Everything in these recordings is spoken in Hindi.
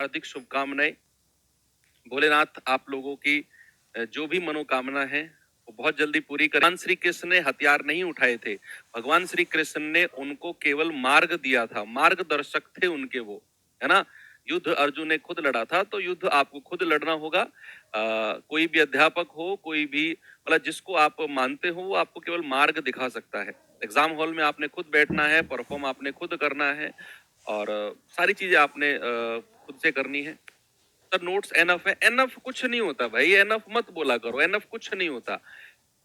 हार्दिक शुभकामनाएं। भोलेनाथ आप लोगों की जो भी मनोकामना है वो बहुत जल्दी पूरी करें। भगवान श्री कृष्ण ने हथियार नहीं उठाए थे, भगवान श्री कृष्ण ने उनको केवल मार्ग दिया था, मार्गदर्शक थे उनके वो, है ना। युद्ध अर्जुन ने खुद लड़ा था, तो युद्ध आपको खुद लड़ना होगा। कोई भी अध्यापक हो, कोई भी मतलब जिसको आप मानते हो, वो आपको केवल मार्ग दिखा सकता है। एग्जाम हॉल में आपने खुद बैठना है, परफॉर्म आपने खुद करना है, और सारी चीजें आपने खुद से करनी है। सर नोट्स एनफ है? एनफ कुछ नहीं होता भाई, एनफ मत बोला करो, एनफ कुछ नहीं होता।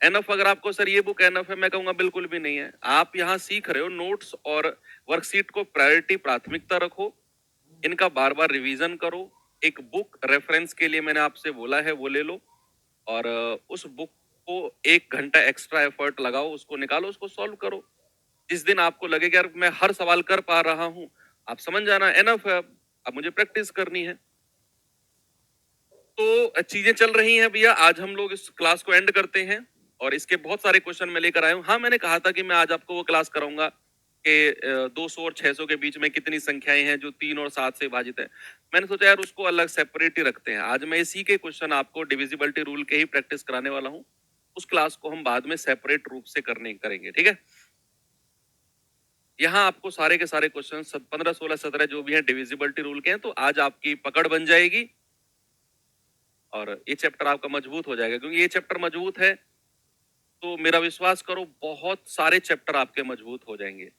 एनफ अगर आपको सर ये बुक एनफ है, मैं कहूंगा बिल्कुल भी नहीं है। आप यहाँ सीख रहे हो, नोट्स और वर्कशीट को प्रायोरिटी, प्राथमिकता रखो, इनका बार बार रिवीजन करो। एक बुक रेफरेंस के लिए मैंने आपसे बोला है वो ले लो, और उस बुक को 1 घंटा एक्स्ट्रा एफर्ट लगाओ, उसको निकालो, उसको सॉल्व करो। जिस दिन आपको लगे कि यार मैं हर सवाल कर पा रहा हूं, आप समझ जाना एनफ है, अब मुझे प्रैक्टिस करनी है। तो चीजें चल रही हैं भैया। आज हम लोग इस क्लास को एंड करते हैं, और इसके बहुत सारे क्वेश्चन मैं लेकर आया हूँ। हाँ, मैंने कहा था कि मैं आज आपको वो क्लास कराऊंगा कि 200 और 600 के बीच में कितनी संख्याएं हैं जो 3 और 7 से विभाजित है। मैंने सोचा यार उसको अलग सेपरेट ही रखते हैं। आज मैं इसी के क्वेश्चन आपको डिविजिबिलिटी रूल के ही प्रैक्टिस कराने वाला हूँ। उस क्लास को हम बाद में सेपरेट रूप से करेंगे, ठीक है। यहाँ आपको सारे के सारे क्वेश्चन 15, 16, 17 जो भी हैं डिविजिबिलिटी रूल के हैं, तो आज आपकी पकड़ बन जाएगी और ये चैप्टर आपका मजबूत हो जाएगा। क्योंकि ये चैप्टर मजबूत है तो मेरा विश्वास करो बहुत सारे चैप्टर आपके मजबूत हो जाएंगे।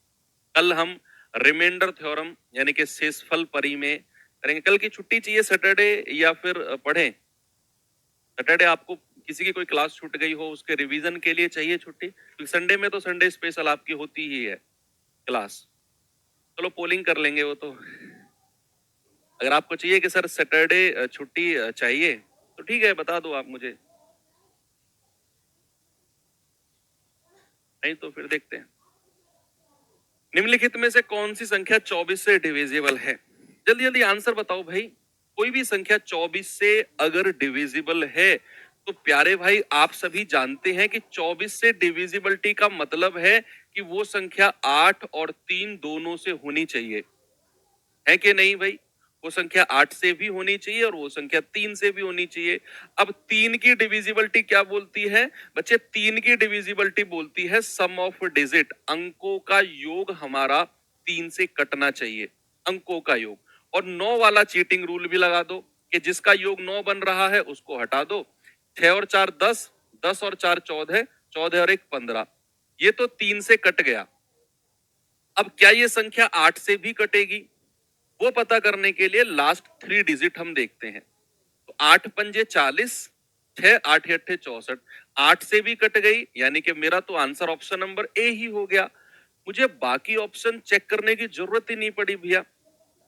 कल हम रिमाइंडर थ्योरम यानी कि शेषफल परी में करेंगे। कल की छुट्टी चाहिए सैटरडे, या फिर पढ़ें? सैटरडे आपको किसी की कोई क्लास छूट गई हो, उसके रिवीजन के लिए चाहिए छुट्टी? क्योंकि संडे में तो संडे स्पेशल आपकी होती ही है क्लास। चलो पोलिंग कर लेंगे वो तो। अगर आपको चाहिए कि सर सैटरडे छुट्टी चाहिए, तो ठीक है, बता दो आप मुझे, नहीं तो फिर देखते हैं। निम्नलिखित में से कौन सी संख्या 24 से डिविजिबल है? जल्दी जल्दी आंसर बताओ भाई। कोई भी संख्या 24 से अगर डिविजिबल है, तो प्यारे भाई आप सभी जानते हैं कि 24 से डिविजिबिलिटी का मतलब है कि वो संख्या 8 और 3 दोनों से होनी चाहिए, है कि नहीं भाई? वो संख्या 8 से भी होनी चाहिए और वो संख्या 3 से भी होनी चाहिए। अब 3 की डिविजिबिलिटी क्या बोलती है बच्चे? 3 की डिविजिबिलिटी बोलती है सम ऑफ डिजिट, अंकों का योग हमारा 3 से कटना चाहिए, अंकों का योग। और 9 वाला चीटिंग रूल भी लगा दो कि जिसका योग 9 बन रहा है उसको हटा दो। 6 और 4 10, 10 और 4 14, 14 और 1 15, ये तो 3 से कट गया। अब क्या ये संख्या 8 से भी कटेगी? वो पता करने के लिए लास्ट 3 डिजिट हम देखते हैं। तो 8 पंजे 40, 6 8 8 64, 8 से भी कट गई, यानी कि मेरा तो आंसर ऑप्शन नंबर ए ही हो गया। मुझे बाकी ऑप्शन चेक करने की जरूरत ही नहीं पड़ी भैया,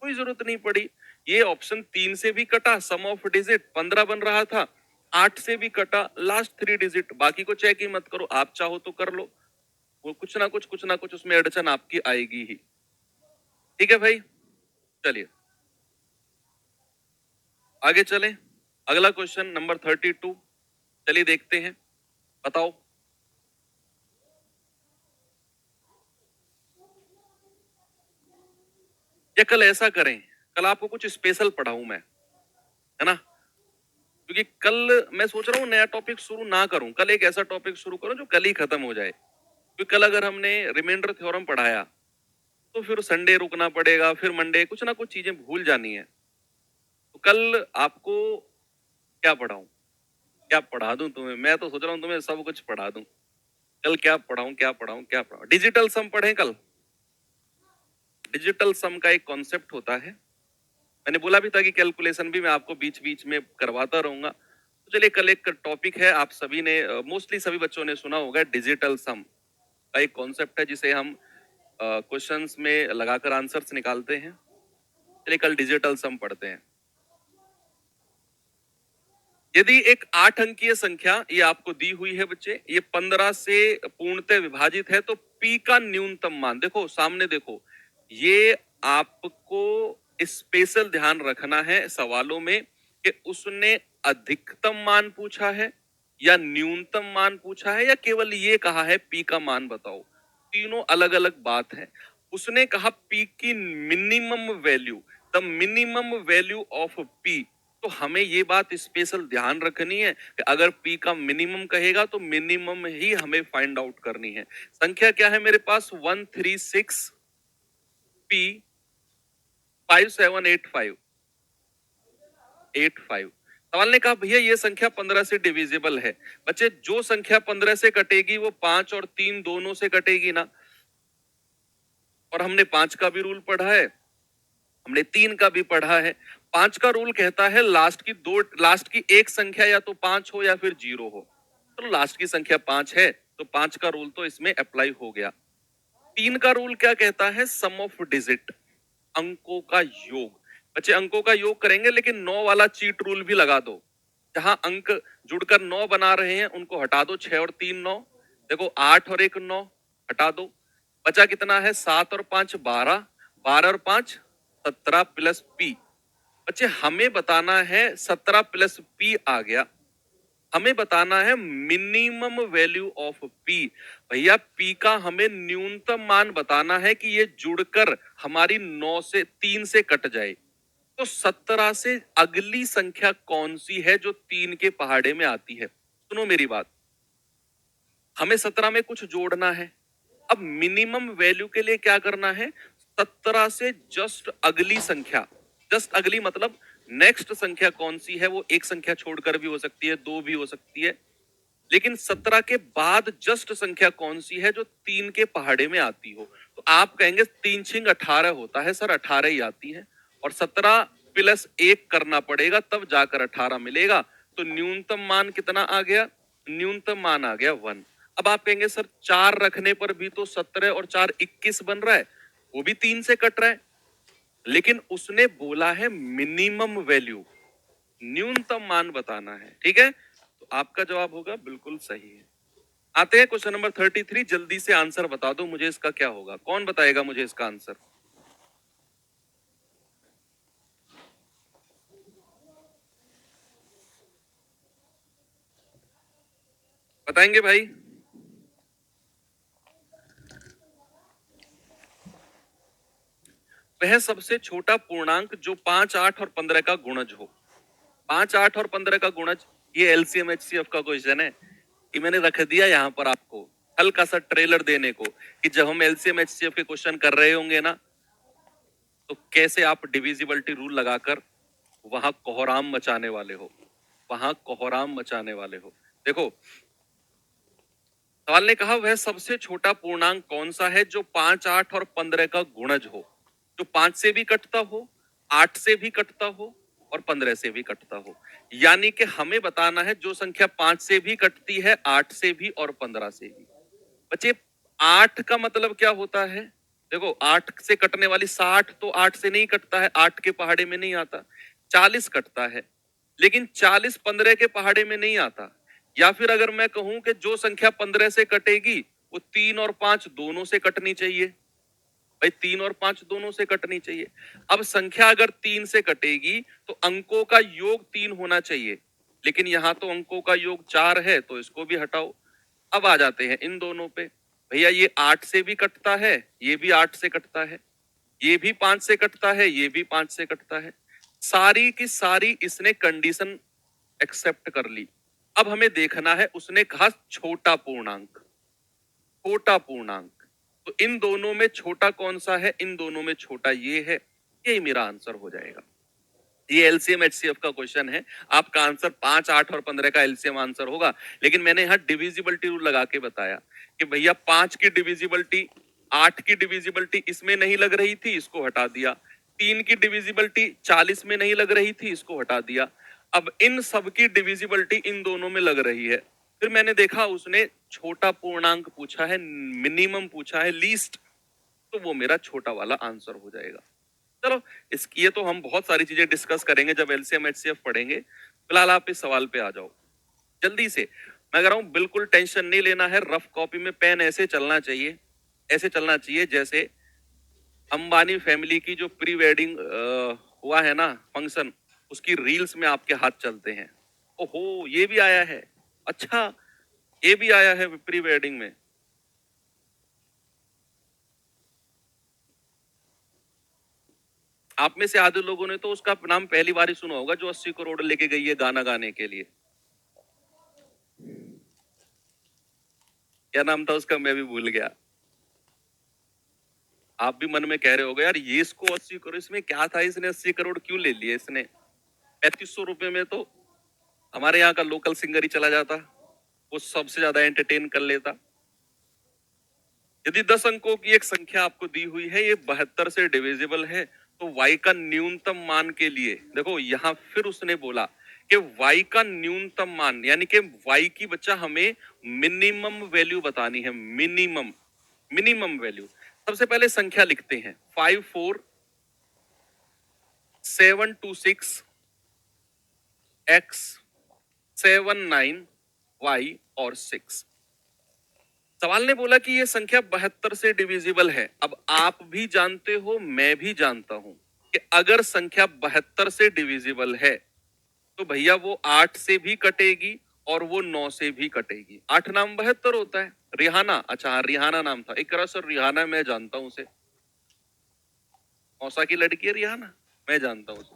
कोई जरूरत नहीं पड़ी। ये ऑप्शन 3 से भी कटा, सम ऑफ डिजिट 15 बन रहा था, 8 से भी कटा, लास्ट 3 डिजिट। बाकी को चेक ही मत करो, आप चाहो तो कर लो, वो कुछ ना कुछ उसमें अड़चन आपकी आएगी ही। ठीक है भाई, चलिए आगे चलें। अगला क्वेश्चन नंबर 32, चलिए देखते हैं, बताओ। या कल ऐसा करें, कल आपको कुछ स्पेशल पढ़ाऊं मैं, है ना। क्योंकि कल मैं सोच रहा हूं नया टॉपिक शुरू ना करूं, कल एक ऐसा टॉपिक शुरू करूं जो कल ही खत्म हो जाए। क्योंकि कल अगर हमने रिमाइंडर थ्योरम पढ़ाया तो फिर संडे रुकना पड़ेगा, फिर मंडे कुछ ना कुछ चीजें भूल जानी है। तो कल आपको क्या पढ़ाऊं, क्या पढ़ा दूं तुम्हें? मैं तो सोच रहा हूं तुम्हें सब कुछ पढ़ा दूं। कल क्या पढ़ाऊं, क्या पढ़ाऊं, क्या पढ़ाऊं? डिजिटल सम पढ़ें कल। डिजिटल सम का एक कॉन्सेप्ट होता है, मैंने बोला भी था कि कैलकुलेशन भी मैं आपको बीच बीच में करवाता रहूंगा। तो चलिए कल एक टॉपिक है, आप सभी ने मोस्टली सभी बच्चों ने सुना होगा, डिजिटल सम का एक कॉन्सेप्ट है जिसे हम क्वेश्चंस में लगाकर आंसर्स निकालते हैं। चलिए कल डिजिटल सम पढ़ते हैं। यदि एक 8 अंकीय संख्या ये आपको दी हुई है बच्चे, ये 15 से पूर्णतः विभाजित है, तो पी का न्यूनतम मान, देखो सामने देखो, ये आपको स्पेशल ध्यान रखना है सवालों में कि उसने अधिकतम मान पूछा है या न्यूनतम मान पूछा है, या केवल ये कहा है पी का मान बताओ। तीनों अलग अलग बात है। उसने कहा पी की minimum value, the minimum value of P. तो हमें ये बात स्पेशल ध्यान रखनी है कि अगर पी का मिनिमम कहेगा तो मिनिमम ही हमें फाइंड आउट करनी है। संख्या क्या है मेरे पास? 136P5785। सवाल ने कहा भैया ये संख्या 15 से डिविजिबल है। बच्चे जो संख्या 15 से कटेगी वो 5 और 3 दोनों से कटेगी ना। और हमने 5 का भी रूल पढ़ा है, हमने 3 का भी पढ़ा है। 5 का रूल कहता है लास्ट की एक संख्या या तो 5 हो या फिर 0 हो। तो लास्ट की संख्या 5 है तो 5 का रूल तो इसमें अप्लाई हो गया। 3 का रूल क्या कहता है? सम ऑफ डिजिट, अंकों का योग। बच्चे अंकों का योग करेंगे लेकिन 9 वाला चीट रूल भी लगा दो। जहां अंक जुड़कर 9 बना रहे हैं उनको हटा दो। 6 और 3 9। देखो 8 और 1 9 हटा दो। बचा कितना है? 7 और 5 12, 12 और 5 17 प्लस पी। बच्चे हमें बताना है 17 प्लस पी आ गया। हमें बताना है मिनिमम वैल्यू ऑफ पी। भैया पी का हमें न्यूनतम मान बताना है कि ये जुड़कर हमारी 9 से 3 से कट जाए। तो 17 से अगली संख्या कौन सी है जो 3 के पहाड़े में आती है? सुनो मेरी बात, हमें 17 में कुछ जोड़ना है। अब मिनिमम वैल्यू के लिए क्या करना है? 17 से जस्ट अगली संख्या, जस्ट अगली मतलब नेक्स्ट संख्या कौन सी है? वो एक संख्या छोड़कर भी हो सकती है, दो भी हो सकती है, लेकिन 17 के बाद जस्ट संख्या कौन सी है जो 3 के पहाड़े में आती हो? तो आप कहेंगे 3 छिंग 18 होता है सर, 18 ही आती है और 17 प्लस 1 करना पड़ेगा तब जाकर 18 मिलेगा। तो न्यूनतम मान कितना आ गया? न्यूनतम मान आ गया 1। अब आप कहेंगे सर 4 रखने पर भी तो 17 और 4 21 बन रहा है, वो भी 3 से कट रहा है। लेकिन उसने बोला है मिनिमम वैल्यू, न्यूनतम मान बताना है, ठीक है? तो आपका जवाब होगा बिल्कुल सही है। आते हैं क्वेश्चन नंबर 33। जल्दी से आंसर बता दो मुझे इसका क्या होगा। कौन बताएगा मुझे इसका आंसर? बताएंगे भाई? वह सबसे छोटा पूर्णांक जो 5 8 और 15 का गुणज हो। 5 8 और 15 का गुणज, ये एलसीएम एचसीएफ का क्वेश्चन है। कि मैंने रख दिया यहां पर आपको हल्का सा ट्रेलर देने को कि जब हम एलसीएम एचसीएफ के क्वेश्चन कर रहे होंगे ना तो कैसे आप डिविजिबिलिटी रूल लगाकर वहां कोहराम मचाने वाले हो, वहां कोहराम मचाने वाले हो। देखो सवाल ने कहा वह सबसे छोटा पूर्णांक कौन सा है जो 5 8 और 15 का गुणज हो, जो 5 से भी कटता हो, 8 से भी कटता हो और 15 से भी कटता हो। यानी कि हमें बताना है जो संख्या 5 से भी कटती है, 8 से भी और 15 से भी। बच्चे 8 का मतलब क्या होता है? देखो 8 से कटने वाली 60 तो 8 से नहीं कटता है, 8 के पहाड़े में नहीं आता। 40 कटता है लेकिन 40 15 के पहाड़े में नहीं आता। या फिर अगर मैं कहूं कि जो संख्या 15 से कटेगी वो 3 और 5 दोनों से कटनी चाहिए। भाई 3 और 5 दोनों से कटनी चाहिए। अब संख्या अगर 3 से कटेगी तो अंकों का योग 3 होना चाहिए, लेकिन यहां तो अंकों का योग 4 है तो इसको भी हटाओ। अब आ जाते हैं इन दोनों पे। भैया ये 8 से भी कटता है, ये भी 8 से कटता है, ये भी 5 से कटता है, ये भी 5 से कटता है। सारी की सारी इसने कंडीशन एक्सेप्ट कर ली। अब हमें देखना है, उसने कहा छोटा पूर्णांक, छोटा पूर्णांक। तो इन दोनों में छोटा कौन सा है? इन दोनों में छोटा ये है। यही मेरा आंसर हो जाएगा। ये एलसीएम एचसीएफ का क्वेश्चन है। आपका आंसर 5 8 और 15 का एलसीएम आंसर होगा, लेकिन मैंने यहां डिविजिबिलिटी रूल लगा के बताया कि भैया 5 की डिविजिबिलिटी 8 की डिविजिबिलिटी इसमें नहीं लग रही थी, इसको हटा दिया। 3 की डिविजिबिलिटी 40 में नहीं लग रही थी, इसको हटा दिया। अब इन सब की डिविजिबिलिटी इन दोनों में लग रही है। फिर मैंने देखा उसने छोटा पूर्णांक पूछा है, मिनिमम पूछा है, लीस्ट, तो वो मेरा छोटा वाला आंसर हो जाएगा। चलो इसकी, ये तो हम बहुत सारी चीजें डिस्कस करेंगे जब एलसीएम एचसीएफ पढ़ेंगे। फिलहाल आप इस सवाल पे आ जाओ जल्दी से। मैं कह रहा हूं बिल्कुल टेंशन नहीं लेना है। रफ कॉपी में पेन ऐसे चलना चाहिए, ऐसे चलना चाहिए जैसे अंबानी फैमिली की जो प्री वेडिंग हुआ है ना फंक्शन, उसकी रील्स में आपके हाथ चलते हैं। ओहो ये भी आया है, अच्छा ये भी आया है प्री वेडिंग में। आप में से आधे लोगों ने तो उसका नाम पहली बार ही सुना होगा, जो 80 करोड़ लेके गई है गाना गाने के लिए। क्या नाम था उसका, मैं भी भूल गया। आप भी मन में कह रहे होगे यार, ये इसको 80 करोड़, इसमें क्या था, इसने 80 करोड़ क्यों ले लिए इसने। 3500 रुपए में तो हमारे यहाँ का लोकल सिंगर ही चला जाता, वो सबसे ज्यादा एंटरटेन कर लेता। यदि 10 अंकों की एक संख्या आपको दी हुई है, ये 72 से डिविजिबल है, तो y का न्यूनतम मान के लिए देखो, यहां फिर उसने बोला कि y का न्यूनतम मान, यानी कि y की बच्चा हमें मिनिमम वैल्यू बतानी है। Minimum minimum value. सबसे पहले संख्या लिखते हैं, 54726 x 79 y और 6। सवाल ने बोला कि यह संख्या 72 से डिविजिबल है। अब आप भी जानते हो, मैं भी जानता हूं कि अगर संख्या 72 से डिविजिबल है तो भैया वो 8 से भी कटेगी और वो 9 से भी कटेगी। 8 नाम 72 होता है। रिहाना, अच्छा हाँ, रिहाना नाम था। एक सर रिहाना, मैं जानता हूं उसे, मौसा की लड़की है रिहाना, मैं जानता हूं उसे।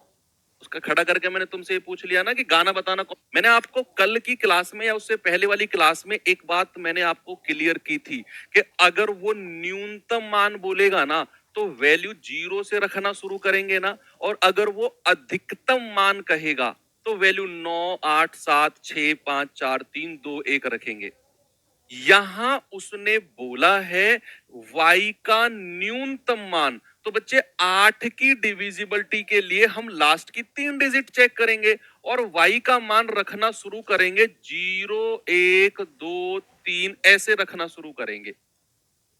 उसका खड़ा करके मैंने तुमसे ये पूछ लिया ना कि गाना बताना कौन। मैंने आपको कल की क्लास में या उससे पहले वाली क्लास में एक बात मैंने आपको क्लियर की थी कि अगर वो न्यूनतम मान बोलेगा ना तो वैल्यू 0 से रखना शुरू करेंगे ना, और अगर वो अधिकतम मान कहेगा तो वैल्यू 9, 8, 7, 6, 5, 4, 3, 2, 1 रखेंगे। यहां उसने बोला है y का न्यूनतम मान, तो बच्चे 8 की डिविजिबिलिटी के लिए हम लास्ट की 3 डिजिट चेक करेंगे और y का मान रखना शुरू करेंगे 0, 1, 2, 3 ऐसे रखना शुरू करेंगे।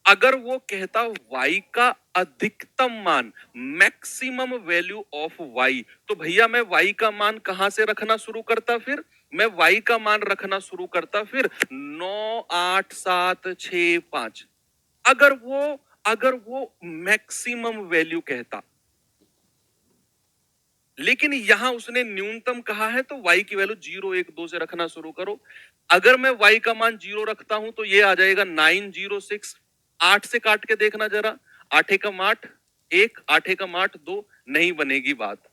अगर वो कहता y का अधिकतम मान, मैक्सिमम वैल्यू ऑफ y, तो भैया मैं y का मान कहां से रखना शुरू करता, फिर मैं y का मान रखना शुरू करता फिर 9, 8, 7, 6, 5। अगर वो मैक्सिमम वैल्यू कहता, लेकिन यहां उसने न्यूनतम कहा है तो y की वैल्यू 0, 1, 2 से रखना शुरू करो। अगर मैं y का मान 0 रखता हूं तो ये आ जाएगा 906। 8 से काट के देखना जरा, 8 एकम 8, 1, 8 एकम 8, 2, नहीं बनेगी बात।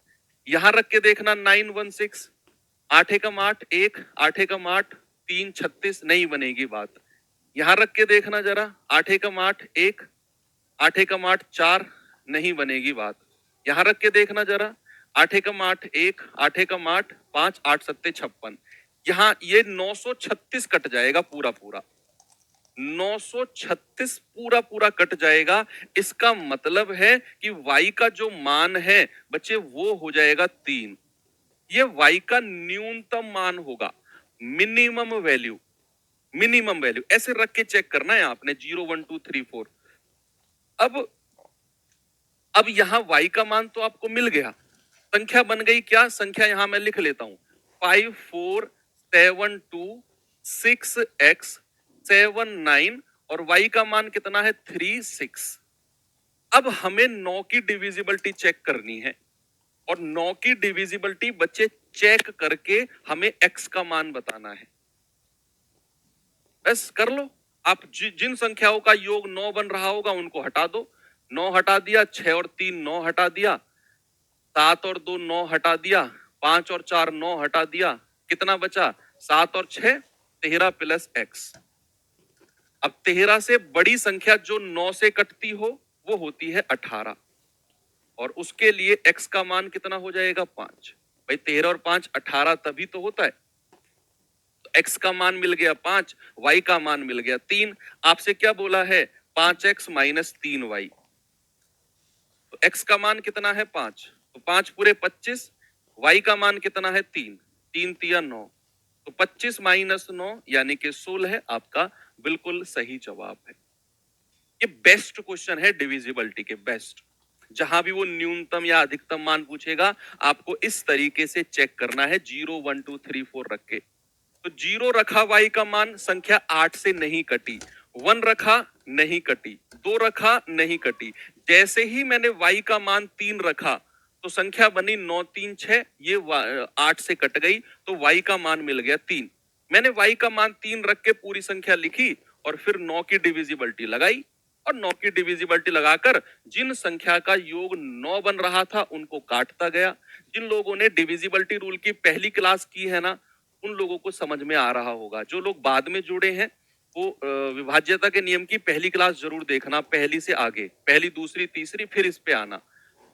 यहां रख के देखना 916, 8 एकम 8, 1, 8 एकम 8, 3, 36, नहीं बनेगी बात। यहां रख के देखना जरा, 8 एकम 8, 1, 8 एकम 8, 4, नहीं बनेगी बात। यहां रख के देखना जरा, 8 एकम 8, 1, 8 एकम 8, 5, 8 सत्ते 56। यहां ये 936 कट जाएगा पूरा पूरा, 936 पूरा पूरा कट जाएगा। इसका मतलब है कि y का जो मान है बच्चे वो हो जाएगा 3। ये y का न्यूनतम मान होगा, मिनिमम वैल्यू। मिनिमम वैल्यू ऐसे रख के चेक करना है आपने, 0, 1, 2, 3, 4। अब यहां y का मान तो आपको मिल गया, संख्या बन गई क्या, संख्या यहां मैं लिख लेता हूं, 54726x79 और y का मान कितना है 36। अब हमें 9 की डिविजिबिलिटी चेक करनी है और 9 की डिविजिबिलिटी बच्चे चेक करके हमें x का मान बताना है। बस कर लो आप, जिन संख्याओं का योग 9 बन रहा होगा उनको हटा दो। 9 हटा दिया, 6 और 3 9 हटा दिया, 7 और 2 9 हटा दिया, 5 और 4 9 हटा दिया, कितना बचा 7 और 6 13 प्लस x। अब 13 से बड़ी संख्या जो 9 से कटती हो वो होती है 18, और उसके लिए x का मान कितना हो जाएगा 5। भाई 13 और 5 18 तभी तो होता है। तो x का मान मिल गया 5, y का मान मिल गया 3। आपसे क्या बोला है, 5x माइनस 3y। तो x का मान कितना है 5, तो 5 पूरे 25, y का मान कितना है 3, 3 तिया 9, तो 25 माइनस 9 यानी कि 16 है आपका बिल्कुल सही जवाब है। ये बेस्ट क्वेश्चन है डिविजिबिलिटी के, बेस्ट। जहां भी वो न्यूनतम या अधिकतम मान पूछेगा आपको इस तरीके से चेक करना है, 0, 1, 2, 3, 4 रख के। तो 0 रखा y का मान, संख्या 8 से नहीं कटी। 1 रखा, नहीं कटी। 2 रखा, नहीं कटी। जैसे ही मैंने y का मान 3 रखा तो संख्या बनी 9, 3, 6, ये 8 से कट गई तो y का मान मिल गया 3। मैंने y का मान 3 रख के पूरी संख्या लिखी और फिर 9 की डिविजिबिलिटी लगाई। और 9 की डिविजिबिलिटी लगाकर जिन संख्या का योग 9 बन रहा था उनको काटता गया। जिन लोगों ने डिविजिबिलिटी रूल की पहली क्लास की है ना, उन लोगों को समझ में आ रहा होगा। जो लोग बाद में जुड़े हैं वो विभाज्यता के नियम की पहली क्लास जरूर देखना, पहली से आगे, पहली दूसरी तीसरी फिर इस पे आना।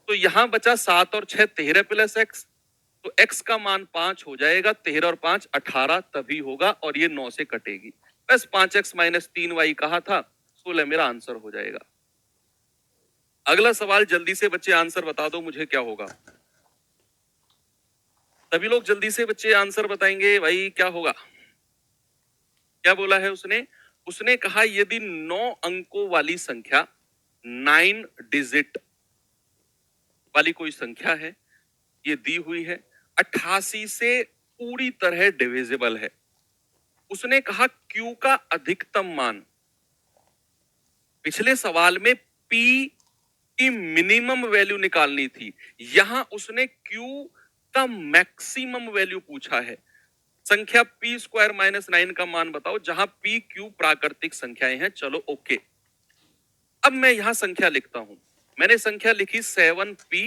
तो यहां बचा 7 और 6 13 प्लस एक्स, तो x का मान 5 हो जाएगा, 13 और 5 18 तभी होगा और ये 9 से कटेगी। बस 5x माइनस 3y कहा था, 16 मेरा आंसर हो जाएगा। अगला सवाल जल्दी से बच्चे आंसर बता दो, मुझे क्या होगा? सभी लोग जल्दी से बच्चे आंसर बताएंगे, भाई क्या होगा? क्या बोला है उसने? उसने कहा यदि 9 अंकों वाली संख्या 9 डिजिट वाली कोई संख्या है, ये दी हुई है, 88 से पूरी तरह डिविजिबल है। उसने कहा Q का अधिकतम मान, पिछले सवाल में P की मिनिमम वैल्यू निकालनी थी, यहां उसने Q का मैक्सिमम वैल्यू पूछा है। संख्या P स्क्वायर माइनस 9 का मान बताओ, जहां P Q प्राकृतिक संख्याएं हैं। चलो ओके, अब मैं यहां संख्या लिखता हूं। मैंने संख्या लिखी 7P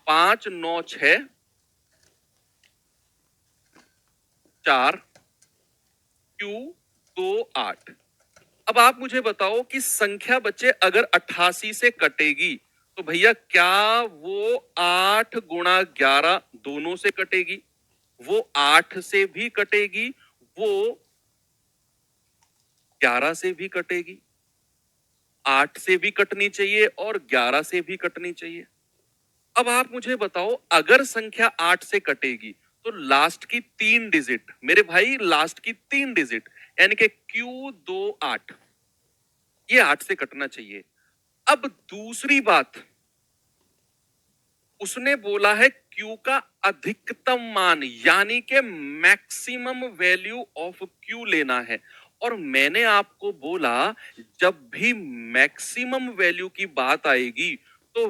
5 9 6 4 Q 2 8। अब आप मुझे बताओ कि संख्या बच्चे अगर 88 से कटेगी तो भैया क्या वो 8 गुणा 11 दोनों से कटेगी? वो 8 से भी कटेगी, वो 11 से भी कटेगी। 8 से भी कटनी चाहिए और 11 से भी कटनी चाहिए। अब आप मुझे बताओ, अगर संख्या 8 से कटेगी तो लास्ट की 3 डिजिट, मेरे भाई लास्ट की 3 डिजिट यानी कि Q28, ये 8 से कटना चाहिए। अब दूसरी बात, उसने बोला है Q का अधिकतम मान यानी कि मैक्सिमम वैल्यू ऑफ Q लेना है। और मैंने आपको बोला जब भी मैक्सिमम वैल्यू की बात आएगी तो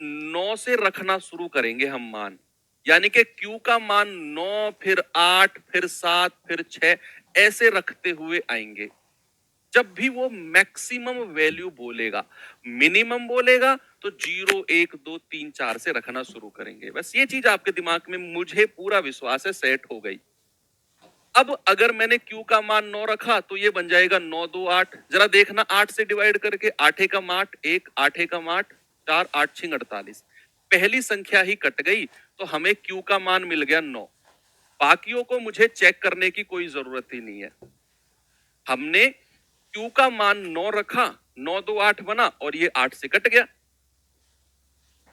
9 से रखना शुरू करेंगे हम मान, यानी कि Q का मान 9 फिर 8 फिर 7 फिर 6 ऐसे रखते हुए आएंगे। जब भी वो मैक्सिमम वैल्यू बोलेगा, मिनिमम बोलेगा तो 0 1 2 3 4 से रखना शुरू करेंगे। बस ये चीज आपके दिमाग में मुझे पूरा विश्वास है सेट हो गई। अब अगर मैंने Q का मान 9 रखा तो ये बन जाएगा 9 2 8। जरा देखना 8 से डिवाइड करके, 8 एकम 8 1 8 एकम 8 4 8 6 48, पहली संख्या ही कट गई तो हमें Q का मान मिल गया 9। बाकियों को मुझे चेक करने की कोई जरूरत ही नहीं है। हमने Q का मान 9 रखा, 9 2 8 बना और ये 8 से कट गया।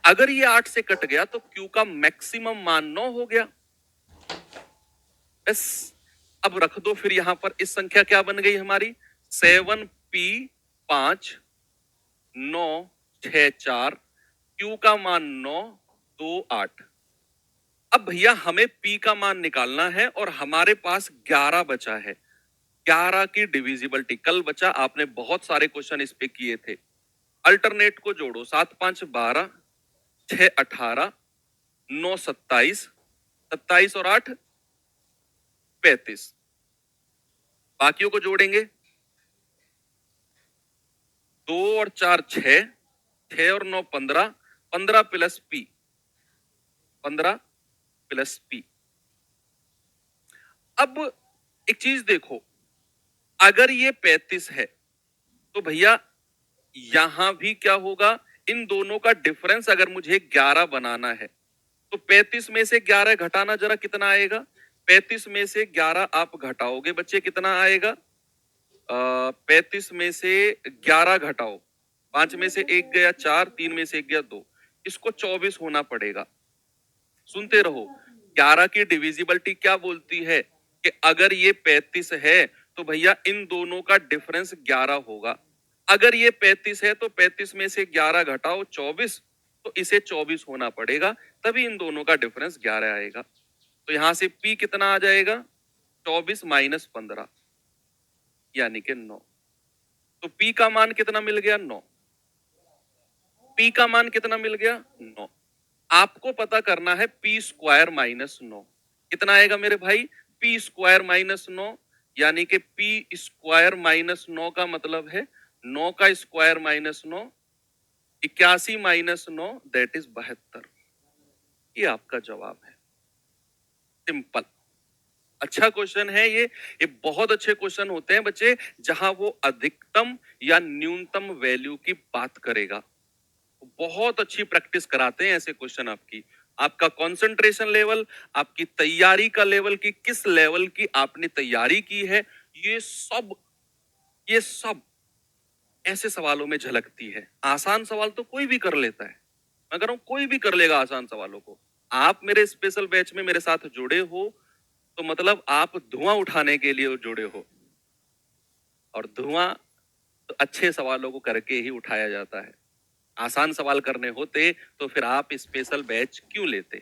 अगर ये 8 से कट गया तो Q का मैक्सिमम मान 9 हो गया। बस अब रख दो फिर यहां पर, इस संख्या क्या बन गई हमारी? 7P 5 9 6 4, Q का मान 9 2 8। अब भैया हमें P का मान निकालना है और हमारे पास 11 बचा है। 11 की डिविजिबिलिटी, कल बचा आपने बहुत सारे क्वेश्चन इस पे किए थे। अल्टरनेट को जोड़ो, 7 5 12 6 18 9 27, 27 और 8 35। बाकियों को जोड़ेंगे, 2 और 4 6, 6 और 9 15, 15 प्लस P, 15 प्लस P। अब एक चीज देखो, अगर ये 35 है तो भैया यहां भी क्या होगा? इन दोनों का डिफरेंस अगर मुझे 11 बनाना है तो 35 में से 11 घटाना, जरा कितना आएगा? 35 में से 11 आप घटाओगे बच्चे, कितना आएगा? 35 में से 11 घटाओ, 5 में से 1 गया 4, 3 में से 1 गया 2, इसको 24 होना पड़ेगा। सुनते रहो, 11 की डिविजिबिलिटी क्या बोलती है कि अगर ये 35 है तो भैया इन दोनों का डिफरेंस 11 होगा। अगर ये 35 है तो 35 में से 11 घटाओ 24, तो इसे 24 होना पड़ेगा, तभी इन दोनों का डिफरेंस 11 आएगा। तो यहां से P कितना आ जाएगा? 24 माइनस 15 यानी कि 9। तो P का मान कितना मिल गया? 9। P का मान कितना मिल गया? 9। आपको पता करना है P स्क्वायर माइनस 9 कितना आएगा मेरे भाई? P स्क्वायर माइनस 9 यानी कि P स्क्वायर माइनस 9 का मतलब है 9 का स्क्वायर -9, 81 -9 दैट इज 72। ये आपका जवाब है। सिंपल। अच्छा क्वेश्चन है ये बहुत अच्छे क्वेश्चन होते हैं बच्चे, जहां वो अधिकतम या न्यूनतम वैल्यू की बात करेगा। बहुत अच्छी प्रैक्टिस कराते हैं ऐसे क्वेश्चन आपकी। आपका कंसंट्रेशन लेवल, आपकी तैयारी का लेवल, की किस लेवल की आपने तैयारी की है, ये सब ये सब ऐसे सवालों में झलकती है। आसान सवाल तो कोई भी कर लेता है, मैं कह रहा हूं कोई भी कर लेगा आसान सवालों को। आप मेरे स्पेशल बैच में मेरे साथ जुड़े हो तो मतलब आप धुआं उठाने के लिए जुड़े हो, और धुआं तो अच्छे सवालों को करके ही उठाया जाता है। आसान सवाल करने होते तो फिर आप स्पेशल बैच क्यों लेते।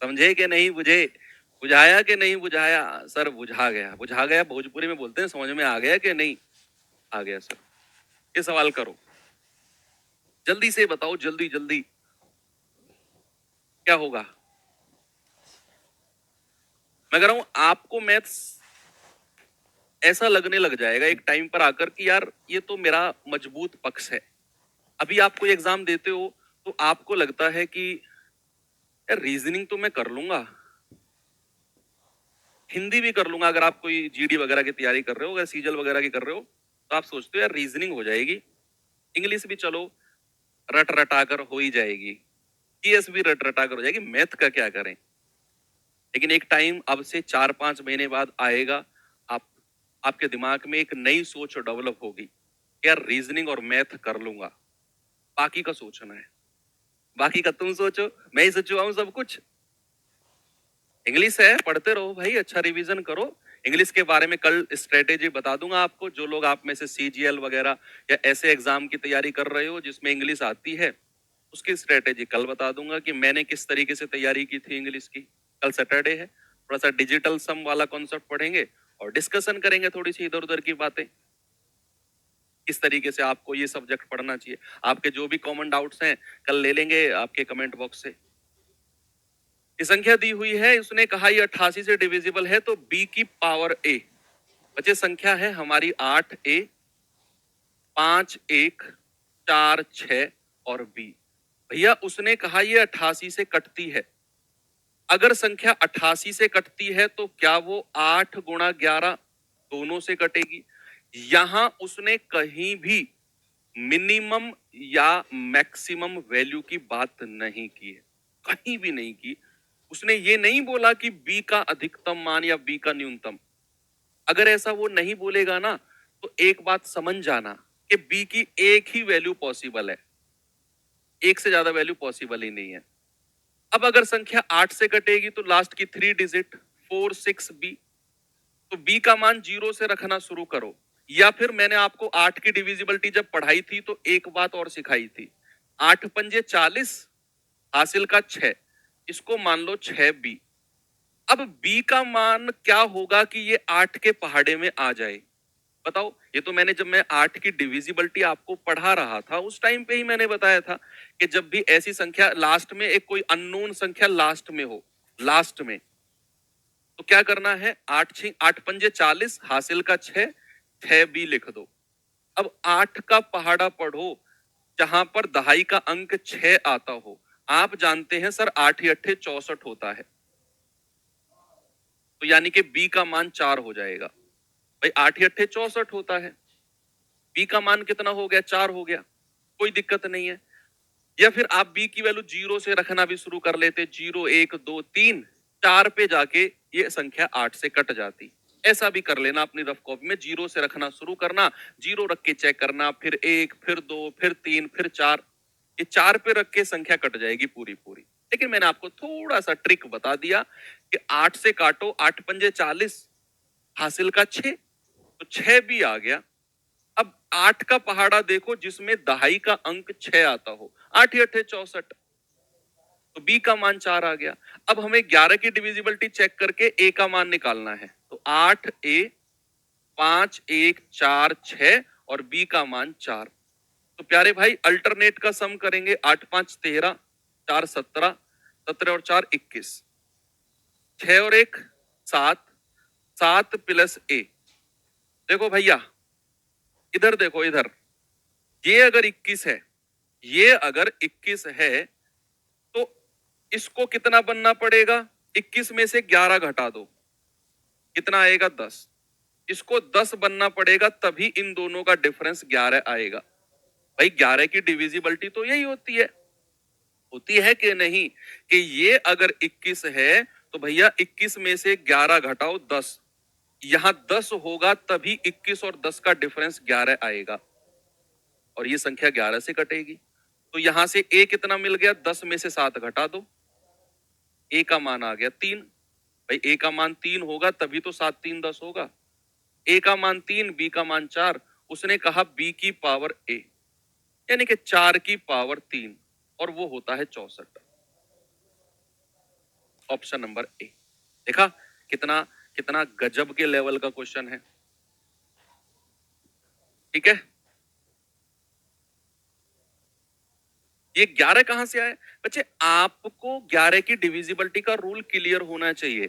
समझे कि नहीं बुझे, बुझाया कि नहीं बुझाया सर? बुझा गया भोजपुरी में बोलते हैं, समझ में आ गया कि नहीं आ गया सर? ये सवाल करो, जल्दी से बताओ, जल्दी जल्दी क्या होगा। मैं कह रहा हूं आपको मैथ्स ऐसा लगने लग जाएगा एक टाइम पर आकर कि यार ये तो मेरा मजबूत पक्ष है। अभी आप कोई एग्जाम देते हो तो आपको लगता है कि यार रीजनिंग तो मैं कर लूंगा, हिंदी भी कर लूंगा। अगर आप कोई जीडी वगैरह की तैयारी कर रहे हो, अगर सीजल वगैरह की कर रहे हो, तो आप सोचते हो यार रीजनिंग हो जाएगी, इंग्लिश भी चलो रट रटा कर हो ही जाएगी, जीएस भी रट रटा कर हो जाएगी, मैथ का क्या करें। लेकिन एक टाइम अब से 4-5 महीने बाद आएगा, आप आपके दिमाग में एक नई सोच डेवलप होगी, यार रीजनिंग और मैथ कर लूंगा, बाकी का सोचना है। बाकी का तुम सोचो, मैं ही सोचुआ हूं सब कुछ। इंग्लिश है, पढ़ते रहो भाई, अच्छा रिवीजन करो। इंग्लिश के बारे में कल स्ट्रेटेजी बता दूंगा आपको। जो लोग आप में से सीजीएल वगैरह या ऐसे एग्जाम की तैयारी कर रहे हो जिसमें इंग्लिश आती है, उसकी स्ट्रेटेजी कल बता दूंगा कि मैंने किस तरीके से तैयारी की थी इंग्लिश की। कल सैटरडे है, थोड़ा सा डिजिटल सम वाला कॉन्सेप्ट पढ़ेंगे और डिस्कशन करेंगे थोड़ी सी इधर उधर की बातें, किस तरीके से आपको ये सब्जेक्ट पढ़ना चाहिए। आपके जो भी कॉमन डाउट्स हैं कल ले लेंगे आपके कमेंट बॉक्स से। ये संख्या दी हुई है, उसने कहा ये 88 से डिविजिबल है, तो बी की पावर ए। बच्चे संख्या है हमारी 8a, 5, 1, 4, 6 और बी। भैया उसने कहा ये 88 से कटती है। अगर संख्या 88 से कटती है तो क्या वो 8 × 11 दोनों से कटेगी? यहां उसने कहीं भी मिनिमम या मैक्सिमम वैल्यू की बात नहीं की है, कहीं भी नहीं की। उसने ये नहीं बोला कि बी का अधिकतम मान या बी का न्यूनतम। अगर ऐसा वो नहीं बोलेगा ना, तो एक बात समझ जाना कि बी की एक ही वैल्यू पॉसिबल है, एक से ज्यादा वैल्यू पॉसिबल ही नहीं है। अब अगर संख्या 8 से कटेगी तो लास्ट की 3 डिजिट 4, 6 बी, तो बी का मान 0 से रखना शुरू करो। या फिर मैंने आपको 8 की डिविजिबिलिटी जब पढ़ाई थी तो एक बात और सिखाई थी, 8×5 = 40, हासिल का 6, इसको मान लो 6b। अब b का मान क्या होगा कि ये 8 के पहाड़े में आ जाए? बताओ। ये तो मैंने जब मैं 8 की डिविजिबिलिटी आपको पढ़ा रहा था उस टाइम पे ही मैंने बताया था कि जब भी ऐसी संख्या लास्ट में, एक कोई अननोन संख्या लास्ट में हो, लास्ट में, तो क्या करना है, 8×5 = 40, हासिल का 6, 6b लिख दो। अब 8 का पहाड़ा पढ़ो जहां पर दहाई का अंक 6 आता हो। आप जानते हैं सर 8×8 = 64 होता है, तो यानी कि बी का मान 4 हो जाएगा। भाई 8×8 = 64 होता है, बी का मान कितना हो गया, 4 हो गया, कोई दिक्कत नहीं है। या फिर आप बी की वैल्यू 0 से रखना भी शुरू कर लेते, 0, 1, 2, 3, 4 पे जाके ये संख्या 8 से कट जाती। ऐसा भी कर लेना अपनी रफ कॉपी में, 0 से रखना शुरू करना, 0 रख के चेक करना, फिर 1, फिर 2, फिर 3, फिर 4, ये 4 पे रख के संख्या कट जाएगी पूरी पूरी। लेकिन मैंने आपको थोड़ा सा ट्रिक बता दिया कि 8 से काटो, 8×5 = 40, हासिल का 6, तो 6 भी आ गया। अब 8 का पहाड़ा देखो जिसमें दहाई का अंक 6 आता हो, 8×8 = 64, तो बी का मान 4 आ गया। अब हमें 11 की डिविजिबिलिटी चेक करके ए का मान निकालना है, तो 8a, 5, 1, 4, 6 और बी का मान 4। तो प्यारे भाई अल्टरनेट का सम करेंगे, 8×5 = 13, 4 = 17, 17 और 4 = 21, 6 और 1 = 7, 7 + a। देखो भैया इधर देखो, इधर ये अगर 21 है, ये अगर 21 है तो इसको कितना बनना पड़ेगा? 21 में से 11 घटा दो, कितना आएगा? 10। इसको 10 बनना पड़ेगा, तभी इन दोनों का डिफरेंस 11 आएगा। भाई 11 की डिविजिबिलिटी तो यही होती है कि नहीं, कि ये अगर 21 है तो भैया 21 में से 11 घटाओ 10, यहां 10 होगा तभी 21 और 10 का डिफरेंस 11 आएगा, और ये संख्या 11 से कटेगी। तो यहां से ए कितना मिल गया? 10 में से 7 घटा दो, ए का मान आ गया 3। भाई ए का मान 3 होगा तभी तो 7 3 10 होगा। ए का मान 3, बी का मान 4, उसने कहा बी की पावर ए, यानी कि 4 की पावर 3, और वो होता है 64। Option number A. देखा कितना कितना गजब के लेवल का क्वेश्चन है। ठीक है, ये 11 कहां से आया बच्चे? आपको 11 की डिविजिबिलिटी का रूल क्लियर होना चाहिए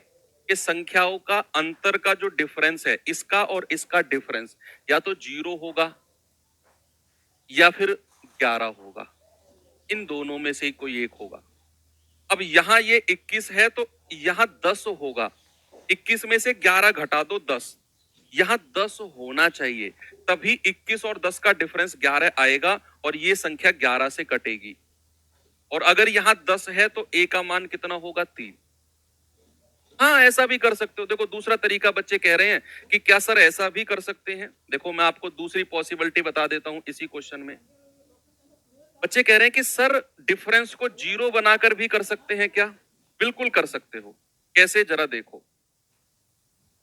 कि संख्याओं का अंतर का जो डिफरेंस है, इसका और इसका डिफरेंस या तो 0 होगा या फिर 11 होगा, इन दोनों में से कोई एक होगा। अब यहां ये 21 है तो यहां 10 होगा, 21 में से 11 घटा दो 10, यहां 10 होना चाहिए, तभी 21 और 10 का डिफरेंस 11 आएगा और ये संख्या 11 से कटेगी। और अगर यहां 10 है तो ए का मान कितना होगा? 3। हाँ, ऐसा भी कर सकते हो। देखो दूसरा तरीका बच्चे कह रहे हैं कि क्या सर ऐसा भी कर सकते हैं? देखो मैं आपको दूसरी पॉसिबिलिटी बता देता हूं इसी क्वेश्चन में। बच्चे कह रहे हैं कि सर डिफरेंस को 0 बनाकर भी कर सकते हैं क्या? बिल्कुल कर सकते हो। कैसे, जरा देखो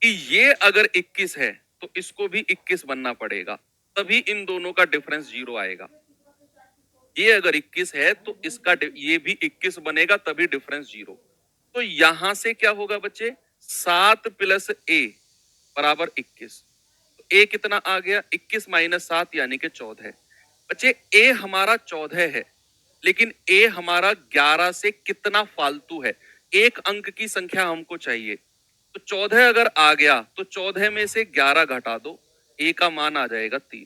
कि ये अगर 21 है तो इसको भी 21 बनना पड़ेगा, तभी इन दोनों का डिफरेंस 0 आएगा। ये अगर 21 है तो इसका ये भी 21 बनेगा, तभी डिफरेंस 0। तो यहां से क्या होगा बच्चे? 7 प्लस ए बराबर 21। तो ए कितना आ गया? 21 माइनस 7 यानी कि 14। बच्चे ए हमारा 14 है, लेकिन ए हमारा 11 से कितना फालतू है? एक अंक की संख्या हमको चाहिए। तो 14 अगर आ गया तो 14 में से 11 घटा दो, ए का मान आ जाएगा 3।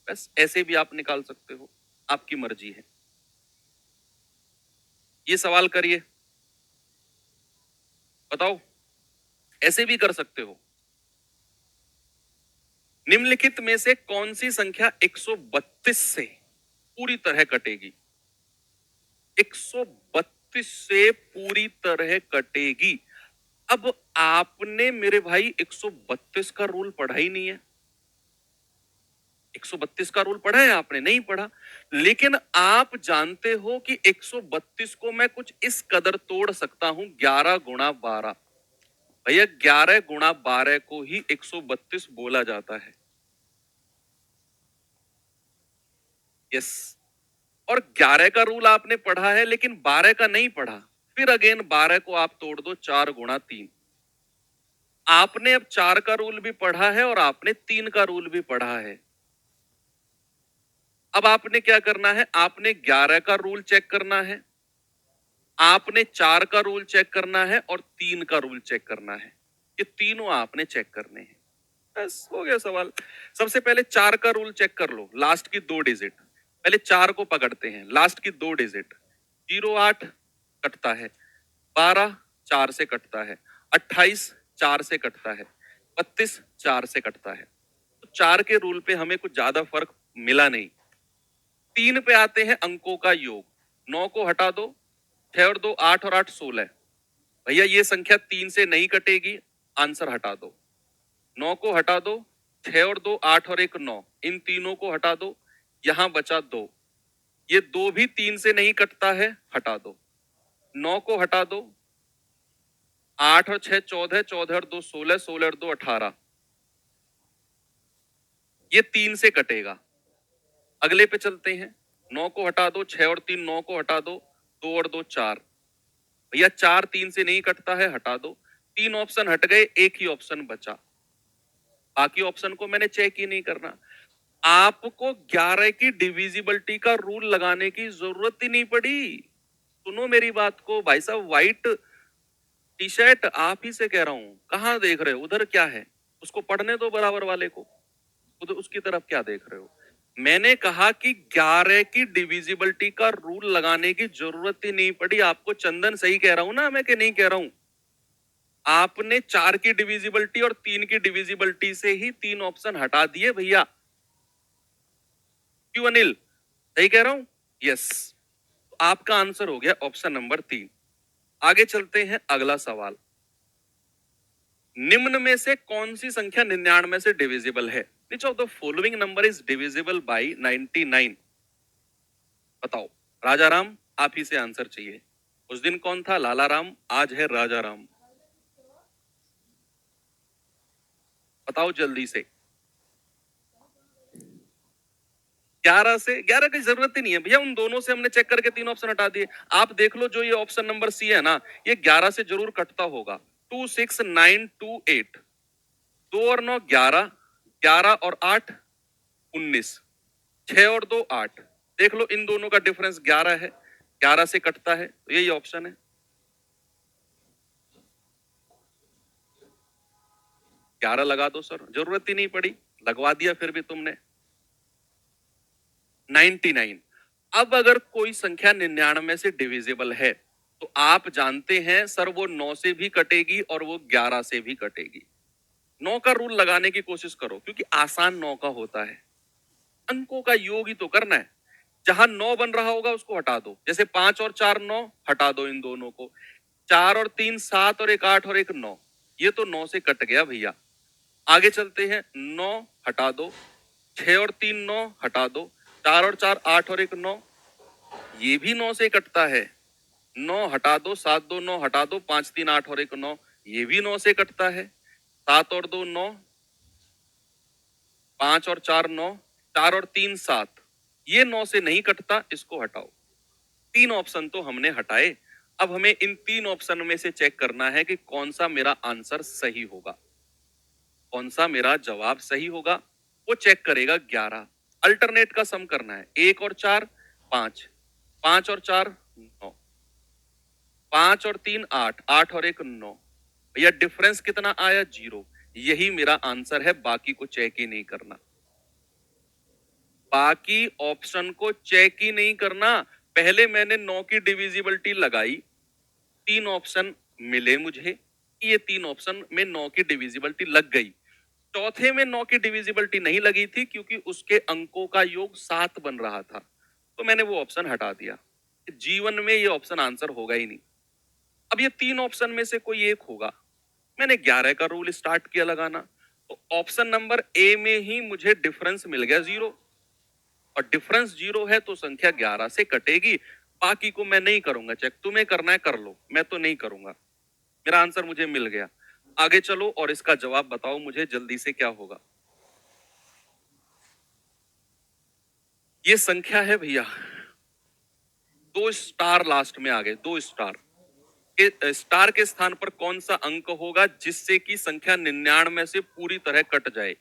बस ऐसे भी आप निकाल सकते हो, आपकी मर्जी है। ये सवाल करिए, बताओ। ऐसे भी कर सकते हो। निम्नलिखित में से कौन सी संख्या 132 से पूरी तरह कटेगी? 132 से पूरी तरह कटेगी। अब आपने मेरे भाई 132 का रूल पढ़ा ही नहीं है। 132 का रूल पढ़ा है आपने? नहीं पढ़ा। लेकिन आप जानते हो कि 132 को मैं कुछ इस कदर तोड़ सकता हूं, 11 गुणा 12। भैया 11 गुणा 12 को ही 132 बोला जाता है। यस। और 11 का रूल आपने पढ़ा है लेकिन 12 का नहीं पढ़ा। फिर अगेन 12 को आप तोड़ दो, 4 गुणा 3। आपने अब 4 का रूल भी पढ़ा है और आपने 3 का रूल भी पढ़ा है। अब आपने क्या करना है? आपने 11 का रूल चेक करना है, आपने 4 का रूल चेक करना है और 3 का रूल चेक करना है। ये तीनों आपने चेक करने हैं। बस हो गया सवाल। सबसे पहले 4 का रूल चेक कर लो, लास्ट की 2 डिजिट। पहले 4 को पकड़ते हैं, लास्ट की 2 डिजिट। 08 कटता है, 12 4 से कटता है, 28 4 से कटता है, 32 4 से कटता है। तो 4 के रूल पे हमें कुछ ज्यादा फर्क मिला नहीं। 3 पे आते हैं अंकों का योग। 9 को हटा दो, 6 और 2 8 और 8 16। भैया ये संख्या 3 से नहीं कटेगी, आंसर हटा दो। 9 को हटा दो, 6 और 2 8 और 1 9, इन तीनों को हटा दो, यहां बचा 2। ये 2 भी 3 से नहीं कटता है, हटा दो। 9 को हटा दो, 8 और 6 14, 14 और 2 16, 16 और 2 18। ये 3 से कटेगा। अगले पे चलते हैं। 9 को हटा दो, 6 और 3 9 को हटा दो, 2 और 2 4। भैया 4 3 से नहीं कटता है, हटा दो। 3 ऑप्शन हट गए, एक ही ऑप्शन बचा। बाकी ऑप्शन को मैंने चेक ही नहीं करना। आपको 11 की डिविजिबिलिटी का रूल लगाने की जरूरत ही नहीं पड़ी। सुनो मेरी बात को भाई साहब, व्हाइट टी शर्ट आप ही से कह रहा हूं, कहां देख रहे हो? उधर क्या है? उसको पढ़ने दो बराबर वाले को। तो उसकी तरफ क्या देख रहे हो? मैंने कहा कि 11 की डिविजिबिलिटी का रूल लगाने की जरूरत ही नहीं पड़ी आपको। चंदन सही कह रहा हूं ना मैं कि नहीं कह रहा हूं? आपने 4 की डिविजिबिलिटी और 3 की डिविजिबिलिटी से ही 3 ऑप्शन हटा दिए भैया। क्यों अनिल? सही कह रहा हूं? यस। आपका आंसर हो गया ऑप्शन नंबर 3। आगे चलते हैं, अगला सवाल। निम्न में से कौन सी संख्या 99 से डिविजिबल है? विच of the following number is divisible by 99? बताओ। राजा राम, आप ही से आंसर चाहिए। उस दिन कौन था? लाला राम, आज है राजा राम। बताओ जल्दी से। 11 से, 11 की जरूरत ही नहीं है भैया, उन दोनों से हमने चेक करके 3 ऑप्शन हटा दिए। आप देख लो, जो ये ऑप्शन नंबर सी है ना, ये 11 से जरूर कटता होगा। 2 6 9 2 8, 2 और 9 11, 11 और 8 19, 6 और 2 8। देख लो, इन दोनों का डिफरेंस 11 है, 11 से कटता है, तो यही ऑप्शन है। 11 लगा दो सर, जरूरत ही नहीं पड़ी, लगवा दिया फिर भी तुमने। 99। अब अगर कोई संख्या 99 से डिविजिबल है तो आप जानते हैं सर, वो 9 से भी कटेगी और वो 11 से भी कटेगी। 9 का रूल लगाने की कोशिश करो, क्योंकि आसान 9 का होता है। अंकों का योग ही तो करना है। जहां 9 बन रहा होगा उसको हटा दो, जैसे 5 और 4 9, हटा दो इन दोनों को। 4 और 3 7 और 1 8 और 1 9, ये तो 9 से कट गया भैया। आगे चलते हैं, 9 हटा दो, 6 और 3 9 हटा दो, 4 और 4 8 और 1 9, ये भी 9 से कटता है। 9 हटा दो, 7 2 9 हटा दो, 5 3 8 और 1 9, ये भी 9 से कटता है। 7 और 2 9, 5 और 4 9, 4 और 3 7, ये 9 से नहीं कटता, इसको हटाओ। 3 ऑप्शन तो हमने हटाए। अब हमें इन 3 ऑप्शन में से चेक करना है कि कौन सा मेरा आंसर सही होगा, कौन सा मेरा जवाब सही होगा। वो चेक करेगा 11। अल्टरनेट का सम करना है, 1 और 4 5, 5 और 4 9, 5 और 3 8, 8 और 1 9, भैया डिफरेंस कितना आया? 0। यही मेरा आंसर है, बाकी को चेक ही नहीं करना। बाकी ऑप्शन को चेक ही नहीं करना। पहले मैंने 9 की डिविजिबिलिटी लगाई, 3 ऑप्शन मिले मुझे, ये 3 ऑप्शन में 9 की डिविजिबिलिटी लग गई। चौथे में 9 की डिविजिबिलिटी नहीं लगी थी, क्योंकि उसके अंकों का योग 7 बन रहा था, तो मैंने वो ऑप्शन हटा दिया। जीवन में ये ऑप्शन आंसर होगा ही नहीं। अब ये 3 ऑप्शन में से कोई एक होगा। मैंने 11 का रूल स्टार्ट किया लगाना, तो ऑप्शन नंबर ए में ही मुझे डिफरेंस मिल गया 0, और डिफरेंस 0 है तो संख्या 11 से कटेगी। बाकी को मैं नहीं करूंगा चेक, तुम्हें करना है कर लो, मैं तो नहीं करूंगा। मेरा आंसर मुझे मिल गया। आगे चलो और इसका जवाब बताओ मुझे जल्दी से, क्या होगा। ये संख्या है भैया, 2 स्टार लास्ट में आ गए, 2 स्टार के, स्टार के स्थान पर कौन सा अंक होगा जिससे कि संख्या 99 से पूरी तरह कट जाए?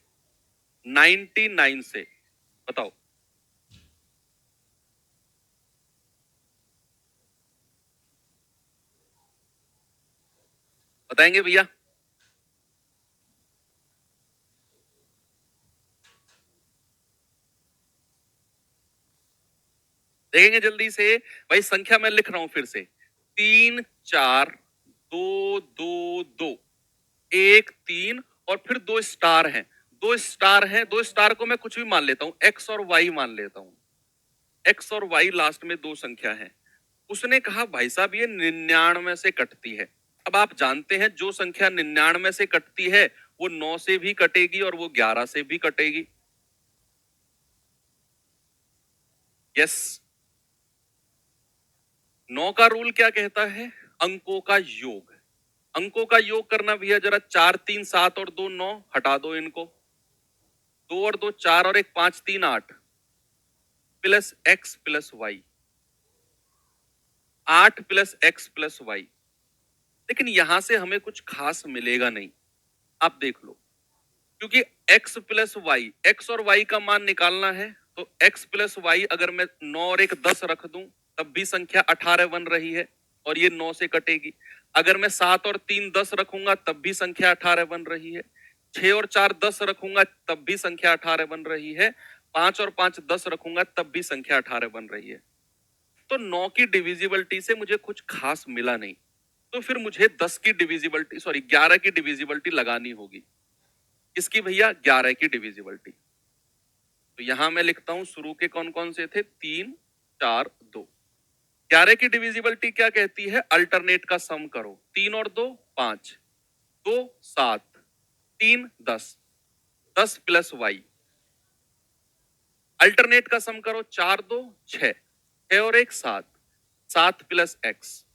99 से, बताओ। बताएंगे भैया? देखेंगे जल्दी से। भाई संख्या मैं लिख रहा हूं फिर से, 3 4 2 2 2, 1 3 और फिर 2 स्टार हैं। 2 स्टार हैं, 2 स्टार को मैं कुछ भी मान लेता हूं, एक्स और वाई मान लेता हूं। एक्स और वाई लास्ट में 2 संख्या है। उसने कहा भाई साहब ये 99 से कटती है। अब आप जानते हैं जो संख्या 99 से कटती है वो 9 से भी कटेगी और वो 11 से भी कटेगी। यस। 9 का रूल क्या कहता है? अंकों का योग। अंकों का योग करना भैया, जरा 4 3 7 और 2 9 हटा दो इनको। 2 और 2 4 और 1 5 3 8, plus X plus Y, 8 plus X plus Y. लेकिन यहां से हमें कुछ खास मिलेगा नहीं। आप देख लो, क्योंकि x प्लस वाई, एक्स और वाई का मान निकालना है, तो x प्लस वाई अगर मैं 9 और 1 10 रख दूं तब भी संख्या 18 बन रही है और ये 9 से कटेगी। अगर मैं 7 और 3 10 रखूंगा तब भी संख्या 18 बन रही है। 6 और 4 10 रखूंगा तब भी संख्या 18 बन रही है, 5 और 5 10 रखूंगा तब भी संख्या 18 बन रही है। तो 9 की डिविजिबिलिटी से मुझे कुछ खास मिला नहीं, तो फिर मुझे 10 की डिविजिबिलिटी, सॉरी 11 की डिविजिबिलिटी लगानी होगी। किसकी भैया? 11 की डिविजिबिलिटी। तो यहां मैं लिखता हूं शुरू के कौन कौन से थे, 3 4 2। 11 की डिविजिबिलिटी क्या कहती है? अल्टरनेट का सम करो, 3 और 2 5, 2 7, 3 10, 10 प्लस वाई। अल्टरनेट का सम करो, 4 2 6, 6 और 1 7, 7 plus x,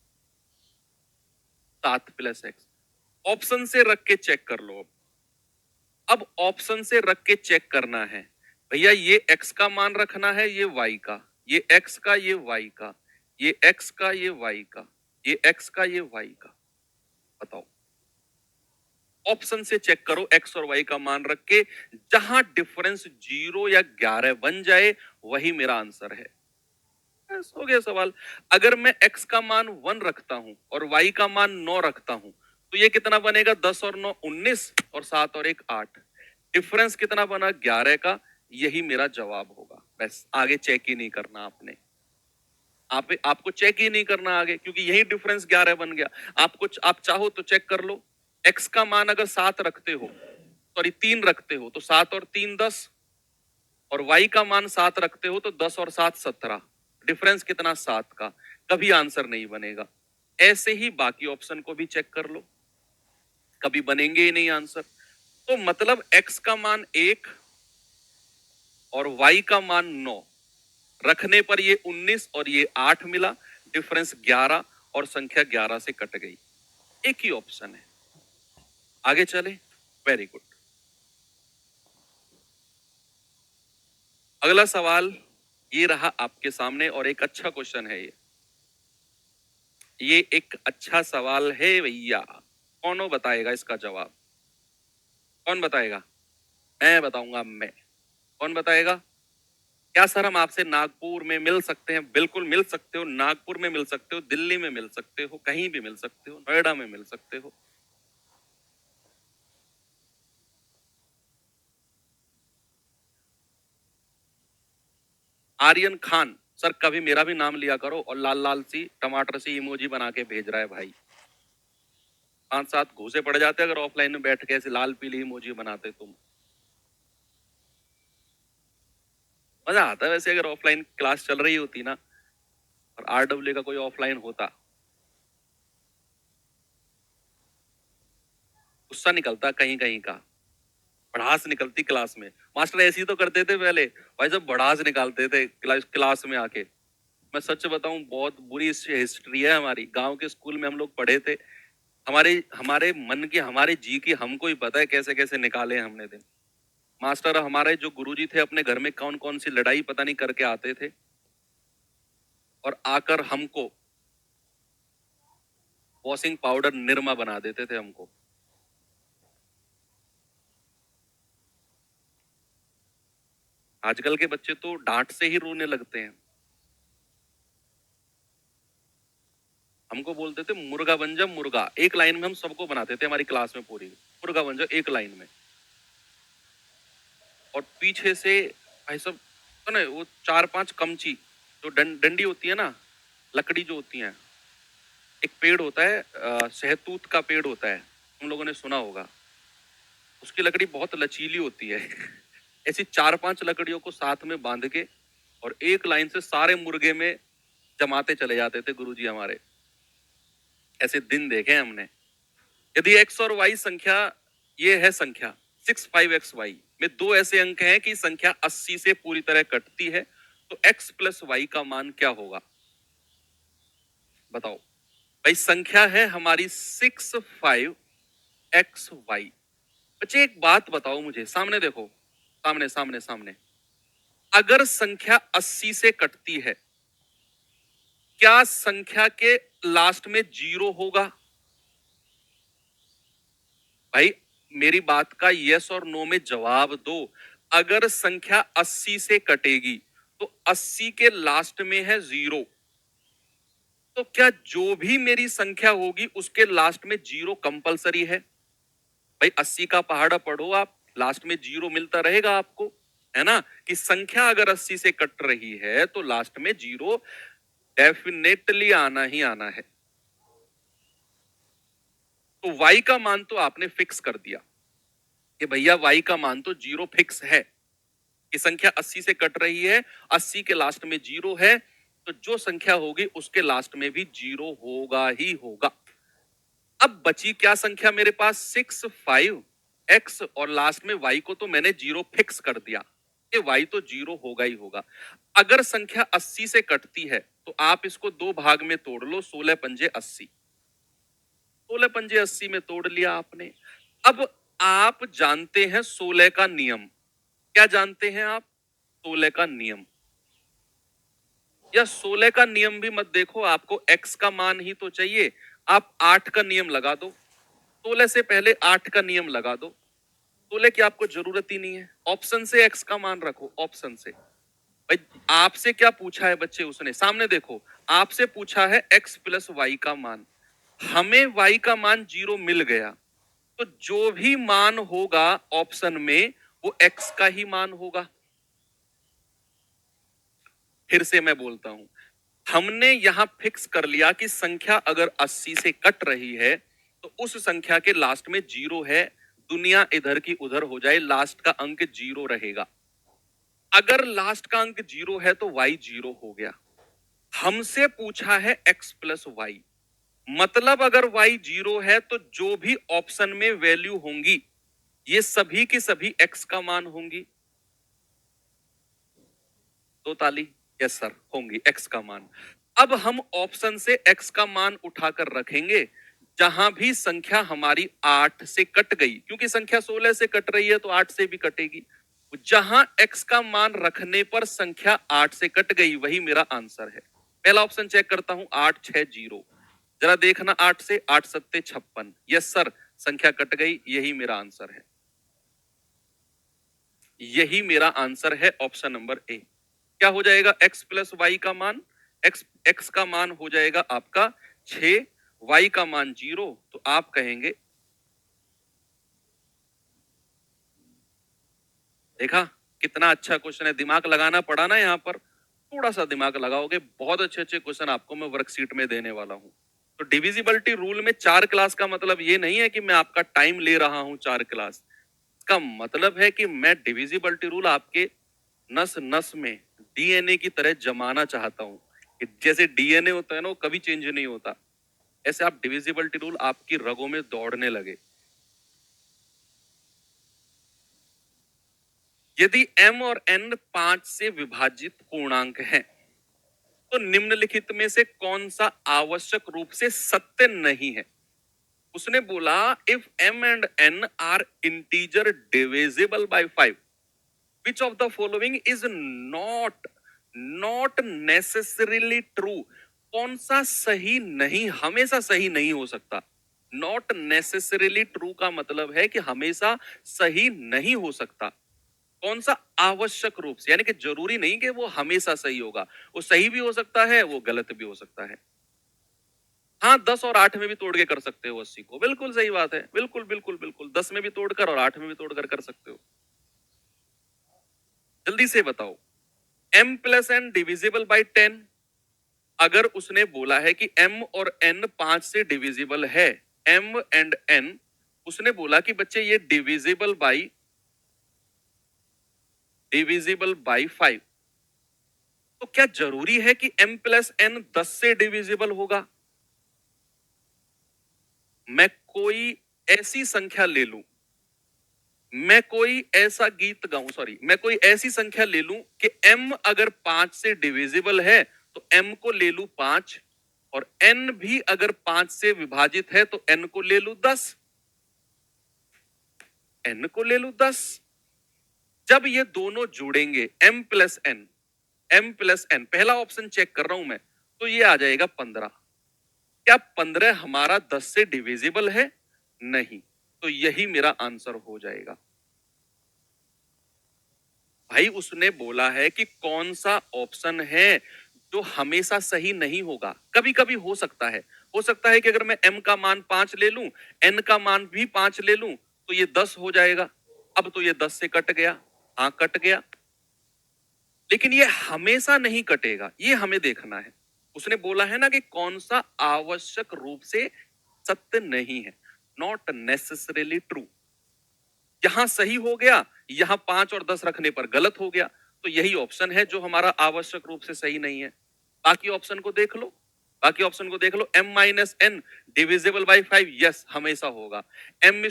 7 plus x. Option से रख के चेक कर लो। अब ऑप्शन से रख के चेक करना है भैया, ये x का मान रखना है, ये y का, ये x का, ये y का, ये x का, ये y का, ये x का, ये y का। बताओ, ऑप्शन से चेक करो, x और y का मान रख के, जहां डिफरेंस 0 या 11 बन जाए वही मेरा आंसर है। बस हो गया सवाल। अगर मैं x का मान 1 रखता हूं और y का मान 9 रखता हूं, तो ये कितना बनेगा? 10 और 9 19, और 7 और 1 8। डिफरेंस कितना बना? 11 का। यही मेरा जवाब होगा। बस आगे चेक ही नहीं करना आपने। आपको चेक ही नहीं करना आगे, क्योंकि यही डिफरेंस 11 बन गया। आप चाहो तो चेक कर लो। x का मान अगर 7 रखते हो, सॉरी 3 रखते हो, तो 7 और 3 10, और y का मान 7 रखते हो तो 10 और 7 17। डिफरेंस कितना? 7 का। कभी आंसर नहीं बनेगा। ऐसे ही बाकी ऑप्शन को भी चेक कर लो, कभी बनेंगे ही नहीं आंसर। तो मतलब x का मान 1 और y का मान 9 रखने पर ये 19 और ये 8 मिला, डिफरेंस 11, और संख्या 11 से कट गई। एक ही ऑप्शन है। आगे चले। Very good. अगला सवाल ये रहा आपके सामने, और एक अच्छा क्वेश्चन है ये एक अच्छा सवाल है भैया। कौन बताएगा इसका जवाब? कौन बताएगा? मैं बताऊंगा, मैं। कौन बताएगा? क्या सर हम आपसे नागपुर में मिल सकते हैं? बिल्कुल मिल सकते हो, नागपुर में मिल सकते हो, दिल्ली में मिल सकते हो, कहीं भी मिल सकते हो, नोएडा में मिल सकते हो। आर्यन खान सर, कभी मेरा भी नाम लिया करो, और लाल लाल सी टमाटर सी इमोजी बना के भेज रहा है भाई। 5 7 घूसे पड़ जाते अगर ऑफलाइन में बैठ के ऐसे लाल पीली इमोजी बनाते तुम। मजा आता है वैसे, अगर ऑफलाइन क्लास चल रही होती ना, और आरडब्ल्यू का कोई ऑफलाइन होता, गुस्सा निकलता कहीं कहीं का, भड़ास निकलती क्लास में। मास्टर ऐसे ही तो करते थे पहले भाई, सब भड़ास निकालते थे क्लास में आके। मैं सच बताऊं, बहुत बुरी हिस्ट्री है हमारी। गांव के स्कूल में हम लोग पढ़े थे। हमारे हमारे मन की, हमारे जी की हमको ही पता है कैसे कैसे निकाले हैं हमने दिन। मास्टर हमारे जो गुरुजी थे, अपने घर में कौन कौन सी लड़ाई पता नहीं करके आते थे, और आकर हमको वॉशिंग पाउडर निरमा बना देते थे हमको। आजकल के बच्चे तो डांट से ही रोने लगते हैं। हमको बोलते थे मुर्गा बन जा मुर्गा, एक लाइन में हम सबको बनाते थे हमारी क्लास में पूरी, मुर्गा बन जा एक लाइन में। और पीछे से भाई सब, तो ना वो 4 5 कमची, जो डंडी होती है ना, लकड़ी जो होती है, एक पेड़ होता है सहतूत का पेड़ होता है, तुम लोगों ने सुना होगा। उसकी लकड़ी बहुत लचीली होती है। ऐसी 4 5 लकड़ियों को साथ में बांध के, और एक लाइन से सारे मुर्गे में जमाते चले जाते थे गुरुजी हमारे। ऐसे दिन देखे हमने। यदि x और y संख्या, ये है संख्या 65xy में दो ऐसे अंक हैं कि संख्या 80 से पूरी तरह कटती है, तो x प्लस y का मान क्या होगा? बताओ भाई। संख्या है हमारी 65xy। बच्चे एक बात बताओ मुझे, सामने देखो, सामने सामने सामने। अगर संख्या 80 से कटती है, क्या संख्या के लास्ट में 0 होगा? भाई मेरी बात का यस और नो में जवाब दो। अगर संख्या 80 से कटेगी, तो 80 के लास्ट में है 0, तो क्या जो भी मेरी संख्या होगी उसके लास्ट में 0 कंपलसरी है? भाई 80 का पहाड़ा पढ़ो आप, लास्ट में जीरो मिलता रहेगा आपको, है ना, कि संख्या अगर 80 से कट रही है तो लास्ट में जीरो डेफिनेटली आना ही आना है। तो y का मान तो आपने फिक्स कर दिया कि भैया y का मान तो जीरो फिक्स है, कि संख्या 80 से कट रही है, 80 के लास्ट में जीरो है, तो जो संख्या होगी उसके लास्ट में भी जीरो होगा ही होगा। अब बची क्या संख्या मेरे पास, 6 5 x, और लास्ट में y को तो मैंने जीरो फिक्स कर दिया कि y तो जीरो होगा ही होगा। अगर संख्या 80 से कटती है तो आप इसको दो भाग में तोड़ लो, 16 पंजे 80, 16 पंजे 80 में तोड़ लिया आपने। अब आप जानते हैं 16 का नियम, क्या जानते हैं आप, 16 का नियम, या 16 का नियम भी मत देखो, आपको x का मान ही तो चाहिए, आप 8 का नियम लगा दो, 16 से पहले 8 का नियम लगा दो, 16 की आपको जरूरत ही नहीं है, ऑप्शन से x का मान रखो, ऑप्शन से। भाई आपसे क्या पूछा है बच्चे, उसने सामने देखो, आपसे पूछा है x प्लस वाई का मान, हमें y का मान जीरो मिल गया, तो जो भी मान होगा ऑप्शन में वो x का ही मान होगा। फिर से मैं बोलता हूं, हमने यहां फिक्स कर लिया कि संख्या अगर 80 से कट रही है तो उस संख्या के लास्ट में जीरो है, दुनिया इधर की उधर हो जाए, लास्ट का अंक जीरो रहेगा। अगर लास्ट का अंक जीरो है तो y जीरो हो गया। हमसे पूछा है x प्लस वाई, मतलब अगर y जीरो है तो जो भी ऑप्शन में वैल्यू होंगी ये सभी की सभी x का मान होंगी। दो ताली, यस सर, होंगी x का मान। अब हम ऑप्शन से x का मान उठाकर रखेंगे, जहां भी संख्या हमारी 8 से कट गई, क्योंकि संख्या 16 से कट रही है तो 8 से भी कटेगी, जहां x का मान रखने पर संख्या 8 से कट गई वही मेरा आंसर है। पहला ऑप्शन चेक करता हूं, 8 6 0, जरा देखना, 8 से 8 सत्ते 56, यस सर, संख्या कट गई, यही मेरा आंसर है, यही मेरा आंसर है, ऑप्शन नंबर ए। क्या हो जाएगा, x प्लस वाई का मान, x का मान हो जाएगा आपका 6, y का मान 0, तो आप कहेंगे, देखा कितना अच्छा क्वेश्चन है, दिमाग लगाना पड़ा ना यहाँ पर, थोड़ा सा दिमाग लगाओगे बहुत अच्छे अच्छे क्वेश्चन आपको मैं वर्कशीट में देने वाला हूँ। तो डिविजिबिलिटी रूल में 4 क्लास का मतलब ये नहीं है कि मैं आपका टाइम ले रहा हूं 4 क्लास, इसका मतलब है कि मैं डिविजिबिलिटी रूल आपके नस नस में डीएनए की तरह जमाना चाहता हूं, कि जैसे डीएनए होता है ना वो कभी चेंज नहीं होता, ऐसे आप डिविजिबिलिटी रूल आपकी रगों में दौड़ने लगे। यदि m और n 5 से विभाजित पूर्णांक हैं तो निम्नलिखित में से कौन सा आवश्यक रूप से सत्य नहीं है। उसने बोला, if m and n are integer divisible by 5, which of the following is not not necessarily true. कौन सा सही नहीं, हमेशा सही नहीं हो सकता। नॉट नेसेसरीली ट्रू का मतलब है कि हमेशा सही नहीं हो सकता। कौन सा, आवश्यक रूप से, यानी कि जरूरी नहीं कि वो हमेशा सही होगा, वो सही भी हो सकता है, वो गलत भी हो सकता है। हाँ, 10 और 8 में भी तोड़ के कर सकते हो 80 को, बिल्कुल सही बात है, बिल्कुल बिल्कुल बिल्कुल, 10 में भी तोड़कर और 8 में भी तोड़कर कर सकते हो। जल्दी से बताओ, m plus N divisible by 10, अगर उसने बोला है कि m और n 5 से डिविजिबल है, m एंड n, उसने बोला कि बच्चे ये डिविजिबल बाई 5, तो क्या जरूरी है कि m प्लस n 10 से डिविजिबल होगा। मैं कोई ऐसी संख्या ले लूं, मैं कोई ऐसा गीत गाऊं, सॉरी, मैं कोई ऐसी संख्या ले लूं कि m अगर 5 से डिविजिबल है तो m को ले लूं 5, और n भी अगर 5 से विभाजित है तो n को ले लूं 10, n को ले लूं 10। जब ये दोनों जुड़ेंगे m plus n, m plus n, पहला ऑप्शन चेक कर रहा हूं मैं, तो ये आ जाएगा 15। क्या 15 हमारा 10 से डिविजिबल है, नहीं, तो यही मेरा आंसर हो जाएगा। भाई उसने बोला है कि कौन सा ऑप्शन है जो हमेशा सही नहीं होगा, कभी कभी हो सकता है, हो सकता है कि अगर मैं m का मान 5 ले लूं, n का मान भी 5 ले लूं, तो ये 10 हो जाएगा। अब तो ये 10 से कट गया, हाँ कट गया, लेकिन ये हमेशा नहीं कटेगा, ये हमें देखना है। उसने बोला है ना कि कौन सा आवश्यक रूप से सत्य नहीं है, नॉट नेसेसरीली ट्रू। यहां सही हो गया, यहां 5 और 10 रखने पर गलत हो गया, तो यही ऑप्शन है जो हमारा आवश्यक रूप से सही नहीं है। बाकी ऑप्शन को देख लो, बाकी ऑप्शन को देख लो। m-n डिविजिबल बाई 5, यस हमेशा होगा। m²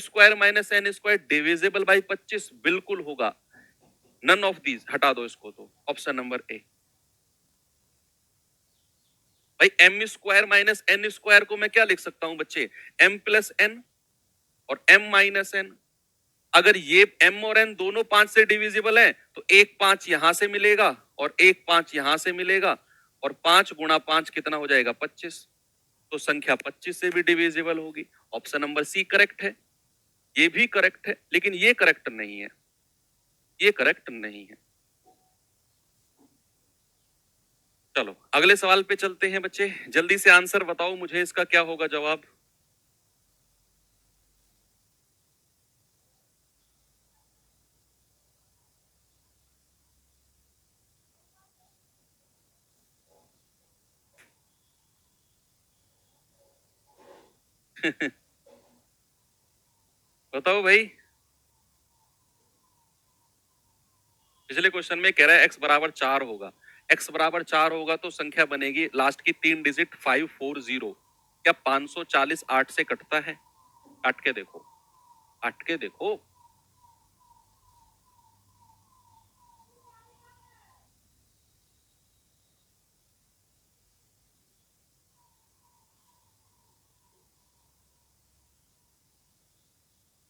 - n² डिविजिबल बाई 25 बिल्कुल होगा। नन ऑफ दीज, हटा दो इसको, तो ऑप्शन नंबर ए। भाई m² - n² को मैं क्या लिख सकता हूं बच्चे, m+n और m-n। अगर ये m और n दोनों 5 से डिविजिबल है, तो एक 5 यहां से मिलेगा और एक 5 यहां से मिलेगा, और 5 गुणा 5 कितना हो जाएगा, 25। तो संख्या 25 से भी डिविजिबल होगी। ऑप्शन नंबर सी करेक्ट है। ये भी करेक्ट है, लेकिन ये करेक्ट नहीं है, ये करेक्ट नहीं है। चलो अगले सवाल पे चलते हैं बच्चे, जल्दी से आंसर बताओ मुझे, इसका क्या होगा जवाब। बताओ भाई। पिछले क्वेश्चन में कह रहा है x बराबर 4 होगा, x बराबर 4 होगा तो संख्या बनेगी लास्ट की 3 डिजिट 540। क्या 540 8 से कटता है? काट के देखो, काट के देखो।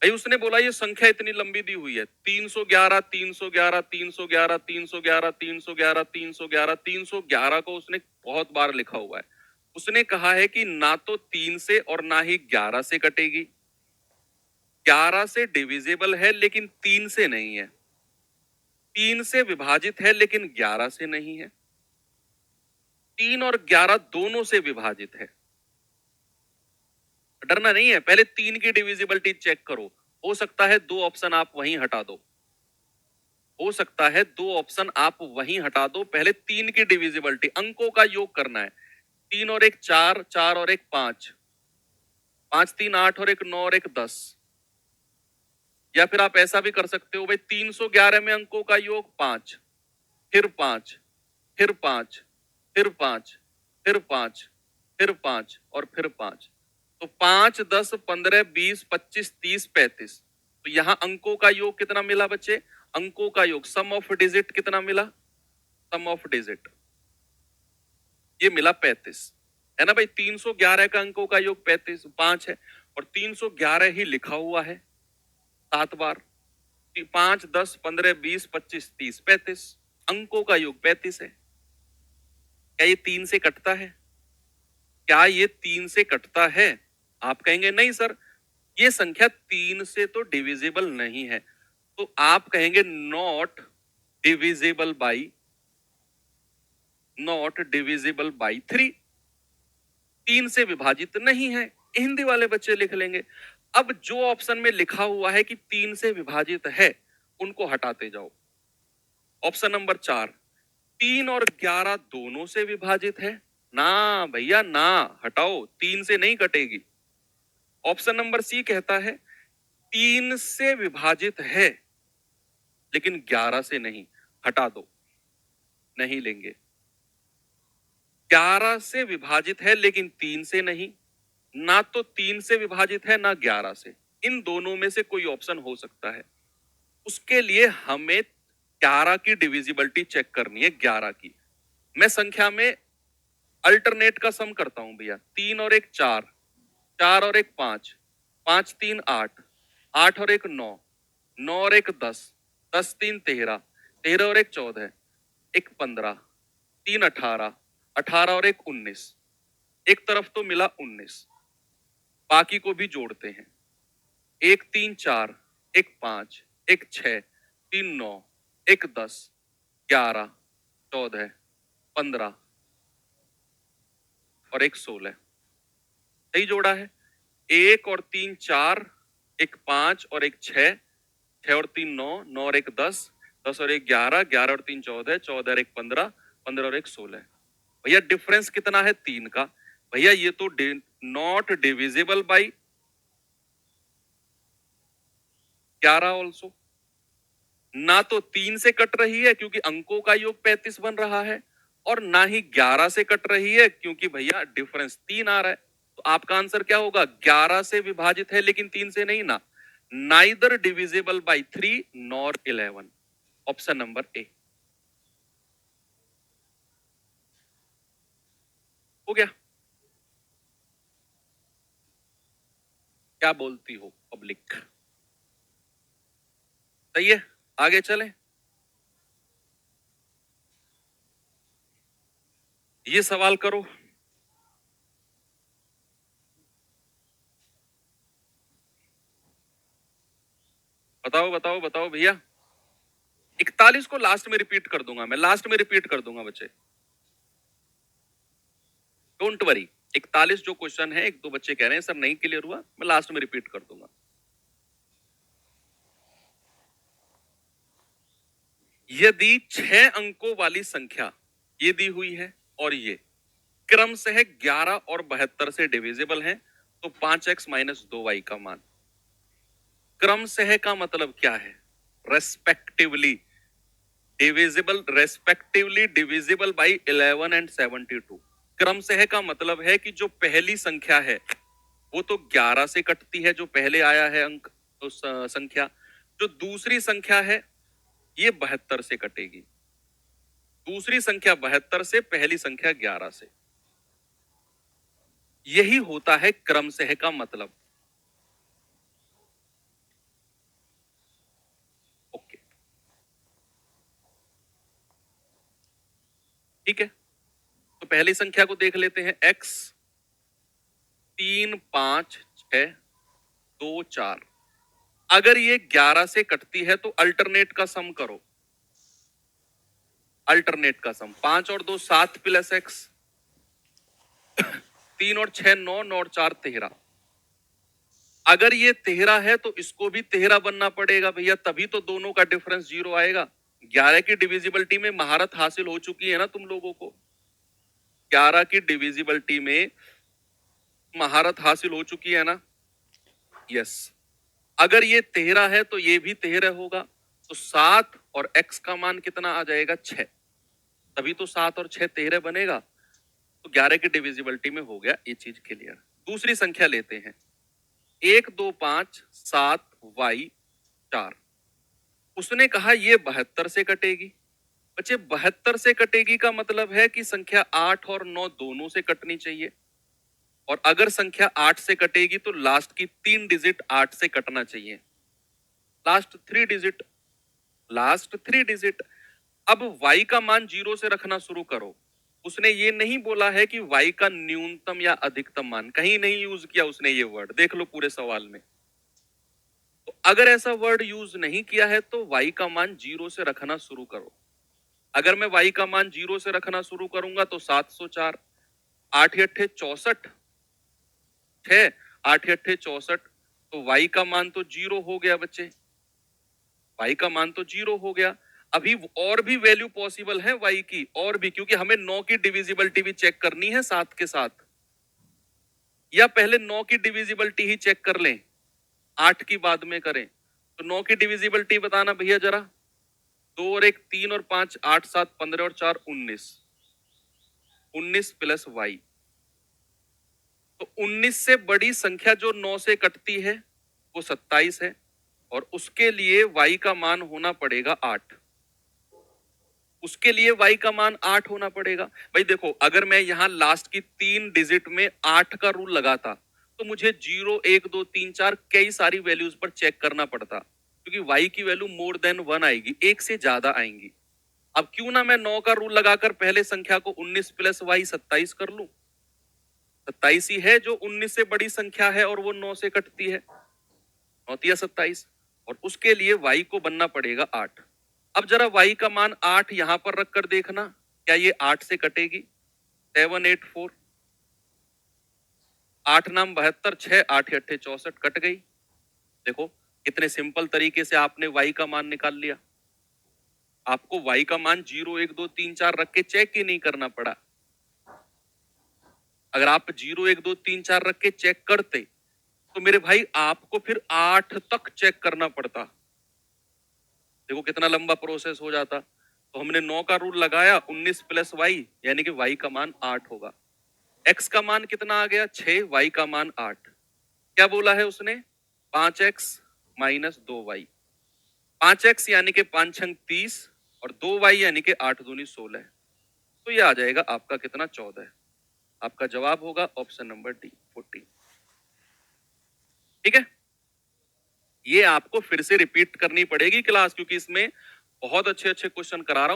भाई उसने बोला ये संख्या इतनी लंबी दी हुई है, 311 311 311 311 311 311 311 को उसने बहुत बार लिखा हुआ है। उसने कहा है कि ना तो 3 से और ना ही 11 से कटेगी। 11 से डिविजिबल है लेकिन 3 से नहीं है, 3 से विभाजित है लेकिन 11 से नहीं है, 3 और 11 दोनों से विभाजित है। डरना नहीं है, पहले 3 की डिविजिबिलिटी चेक करो। हो सकता है 2 ऑप्शन आप वहीं हटा दो, हो सकता है 2 ऑप्शन आप वहीं हटा दो। पहले 3 की डिविजिबिलिटी, अंकों का योग करना है। 3 और 1 4, 4 और 1 5, 5 3 8 और 1 9 और 1 10। या फिर आप ऐसा भी कर सकते हो भाई, 311 में अंकों का योग 5, फिर 5, फिर 5, फिर 5, फिर 5, फिर 5 और फिर 5। तो 5 10 15 20 25 30 35। तो यहां अंकों का योग कितना मिला बच्चे, अंकों का योग, सम ऑफ डिजिट कितना मिला, सम ऑफ डिजिट ये मिला 35, है ना भाई। 311 का अंकों का योग 35 5 है, और 311 ही लिखा हुआ है 7 बार। 5 10 15 20 25 30 35, अंकों का योग 35 है। क्या ये 3 से कटता है, क्या ये 3 से कटता है? आप कहेंगे नहीं सर, ये संख्या 3 से तो डिविजिबल नहीं है। तो आप कहेंगे not divisible by, not divisible by 3, 3 से विभाजित नहीं है। हिंदी वाले बच्चे लिख लेंगे। अब जो ऑप्शन में लिखा हुआ है कि 3 से विभाजित है, उनको हटाते जाओ। ऑप्शन नंबर 4, 3 और 11 दोनों से विभाजित है, ना भैया ना, हटाओ, 3 से नहीं कटेगी। ऑप्शन नंबर सी कहता है 3 से विभाजित है लेकिन 11 से नहीं, हटा दो, नहीं लेंगे। 11 से विभाजित है लेकिन 3 से नहीं, ना तो 3 से विभाजित है ना 11 से, इन दोनों में से कोई ऑप्शन हो सकता है। उसके लिए हमें 11 की डिविजिबिलिटी चेक करनी है, 11 की। मैं संख्या में अल्टरनेट का सम करता हूं भैया, 3 और 1 4, 4 और 1 5, 5 3 8, 8 और 1 9, 9 और 1 10, 10 3 13, 13 और 1 14, 1 15, 3 18, 18 और 1 19। एक तरफ तो मिला 19, बाकी को भी जोड़ते हैं। 1 3 4, 1 5, 1 6, 3 9, 1 10, 11, 14, 15 और 1 16। सही जोड़ा है। 1 और 3 4, एक 5 और एक 6, 6 और 3 9, 9 और एक 10, 10 और एक 11, 11 और 3 14, 14 और एक 15, 15 और एक 16। भैया डिफरेंस कितना है? 3 का। भैया ये तो नॉट डिविजिबल बाई 11 ऑल्सो। ना तो 3 से कट रही है क्योंकि अंकों का योग 35 बन रहा है, और ना ही 11 से कट रही है क्योंकि भैया डिफरेंस 3 आ रहा है। तो आपका आंसर क्या होगा? 11 से विभाजित है लेकिन 3 से नहीं ना। Neither divisible by 3 nor 11। Option number A हो गया। क्या बोलती हो पब्लिक? सही है, आगे चलें। ये सवाल करो। बताओ बताओ बताओ भैया। 41 को लास्ट में रिपीट कर दूंगा, मैं लास्ट में रिपीट कर दूंगा बच्चे, डोंट वरी। 41 जो क्वेश्चन है, एक दो बच्चे कह रहे हैं सर नहीं क्लियर हुआ, मैं लास्ट में रिपीट कर दूंगा। यदि 6 अंकों वाली संख्या ये दी हुई है और ये क्रम से है 11 और 72 से डिविजिबल है, तो 5x माइनस 2y का मान। क्रम से है का मतलब क्या है? Respectively divisible by 11 and 72। क्रम से है का मतलब है कि जो पहली संख्या है वो तो 11 से कटती है, जो पहले आया है अंक, तो संख्या। जो दूसरी संख्या है ये 72 से कटेगी। दूसरी संख्या 72 से, पहली संख्या 11 से। यही होता है क्रम से है का मतलब। ओके, ठीक है। तो पहली संख्या को देख लेते हैं। x 3 5 6 2 4। अगर ये 11 से कटती है तो अल्टरनेट का सम करो। अल्टरनेट का सम 5 और 2 7 प्लस x, 3 और 6 9, 9 और 4 13। अगर ये 13 है तो इसको भी 13 बनना पड़ेगा भैया, तभी तो दोनों का डिफरेंस 0 आएगा। 11 की डिविजिबिलिटी में महारत हासिल हो चुकी है ना तुम लोगों को। 11 की डिविजिबिलिटी में महारत हासिल हो चुकी है ना। यस। अगर ये 13 है तो ये भी 13 होगा, तो 7 और x का मान कितना आ जाएगा? 6। तभी तो 7 और 6 13 बनेगा। तो 11 की डिविजिबिलिटी में हो गया ये चीज क्लियर। दूसरी संख्या लेते हैं। 1 2 5 7 y 4। उसने कहा ये 72 से कटेगी। बच्चे 72 से कटेगी का मतलब है कि संख्या 8 और 9 दोनों से कटनी चाहिए। और अगर संख्या 8 से कटेगी तो लास्ट की 3 डिजिट 8 से कटना चाहिए। Last three digit. अब y का मान 0 से रखना शुरू करो। उसने ये नहीं बोला है कि y का न्यूनतम या अधिकतम मान, कहीं नहीं यूज किया उसने ये वर्ड, देख लो पूरे सवाल में। तो अगर ऐसा वर्ड यूज नहीं किया है तो y का मान 0 से रखना शुरू करो। अगर मैं y का मान 0 से रखना शुरू करूंगा तो 704, 8 अट्ठे 64, 6 8 अट्ठे 64, तो y का मान तो 0 हो गया बच्चे। y का मान तो 0 हो गया। अभी और भी वैल्यू पॉसिबल है y की, और भी, क्योंकि हमें 9 की डिविजिबिलिटी भी चेक करनी है साथ के साथ। या पहले 9 की डिविजिबिलिटी ही चेक कर लें, 8 की बाद में करें। तो 9 की डिविजिबिलिटी बताना भैया जरा। 2 और 1 3 और 5 8 7 15 और 4 19, 19 प्लस y। तो 19 से बड़ी संख्या जो 9 से कटती है वो 27 है, और उसके लिए y का मान होना पड़ेगा 8। उसके लिए y का मान 8 होना पड़ेगा। भाई देखो, अगर मैं यहां लास्ट की 3 डिजिट में 8 का रूल लगाता तो मुझे 0 1 2 3 4 कई सारी वैल्यूज पर चेक करना पड़ता, क्योंकि y की वैल्यू मोर देन 1 आएगी, एक से ज्यादा आएंगी। अब क्यों ना मैं 9 का रूल लगाकर पहले संख्या को 19 प्लस y 27 कर लूं। 27 ही है जो 19 से बड़ी संख्या है और वो 9 से कटती है, 9 27। और उसके लिए y को बनना पड़ेगा 8। अब जरा y का मान 8 यहां पर रखकर देखना, क्या ये 8 से कटेगी? 7 8 4, 8 नाम 72, 6 8 अट्ठे 64, कट गई। देखो कितने सिंपल तरीके से आपने y का मान निकाल लिया। आपको y का मान 0 1 2 3 4 रख के चेक ही नहीं करना पड़ा। अगर आप 0 1 2 3 4 रख के चेक करते तो मेरे भाई आपको फिर 8 तक चेक करना पड़ता। देखो कितना लंबा प्रोसेस हो जाता। तो हमने 9 का रूल लगाया, 19 प्लस वाई यानी कि y का मान 8 होगा। x का मान कितना आ गया 6, y का मान 8। क्या बोला है उसने 5x माइनस 2y। 5x यानी कि 5 छंग 30 और 2y यानी कि 8 दूनी 16। तो ये आ जाएगा आपका कितना 14। आपका जवाब होगा ऑप्शन नंबर डी 14। ठीक है, ये आपको फिर से रिपीट करनी पड़ेगी क्लास, क्योंकि इसमें बहुत अच्छे अच्छे क्वेश्चन करा रहा हूं।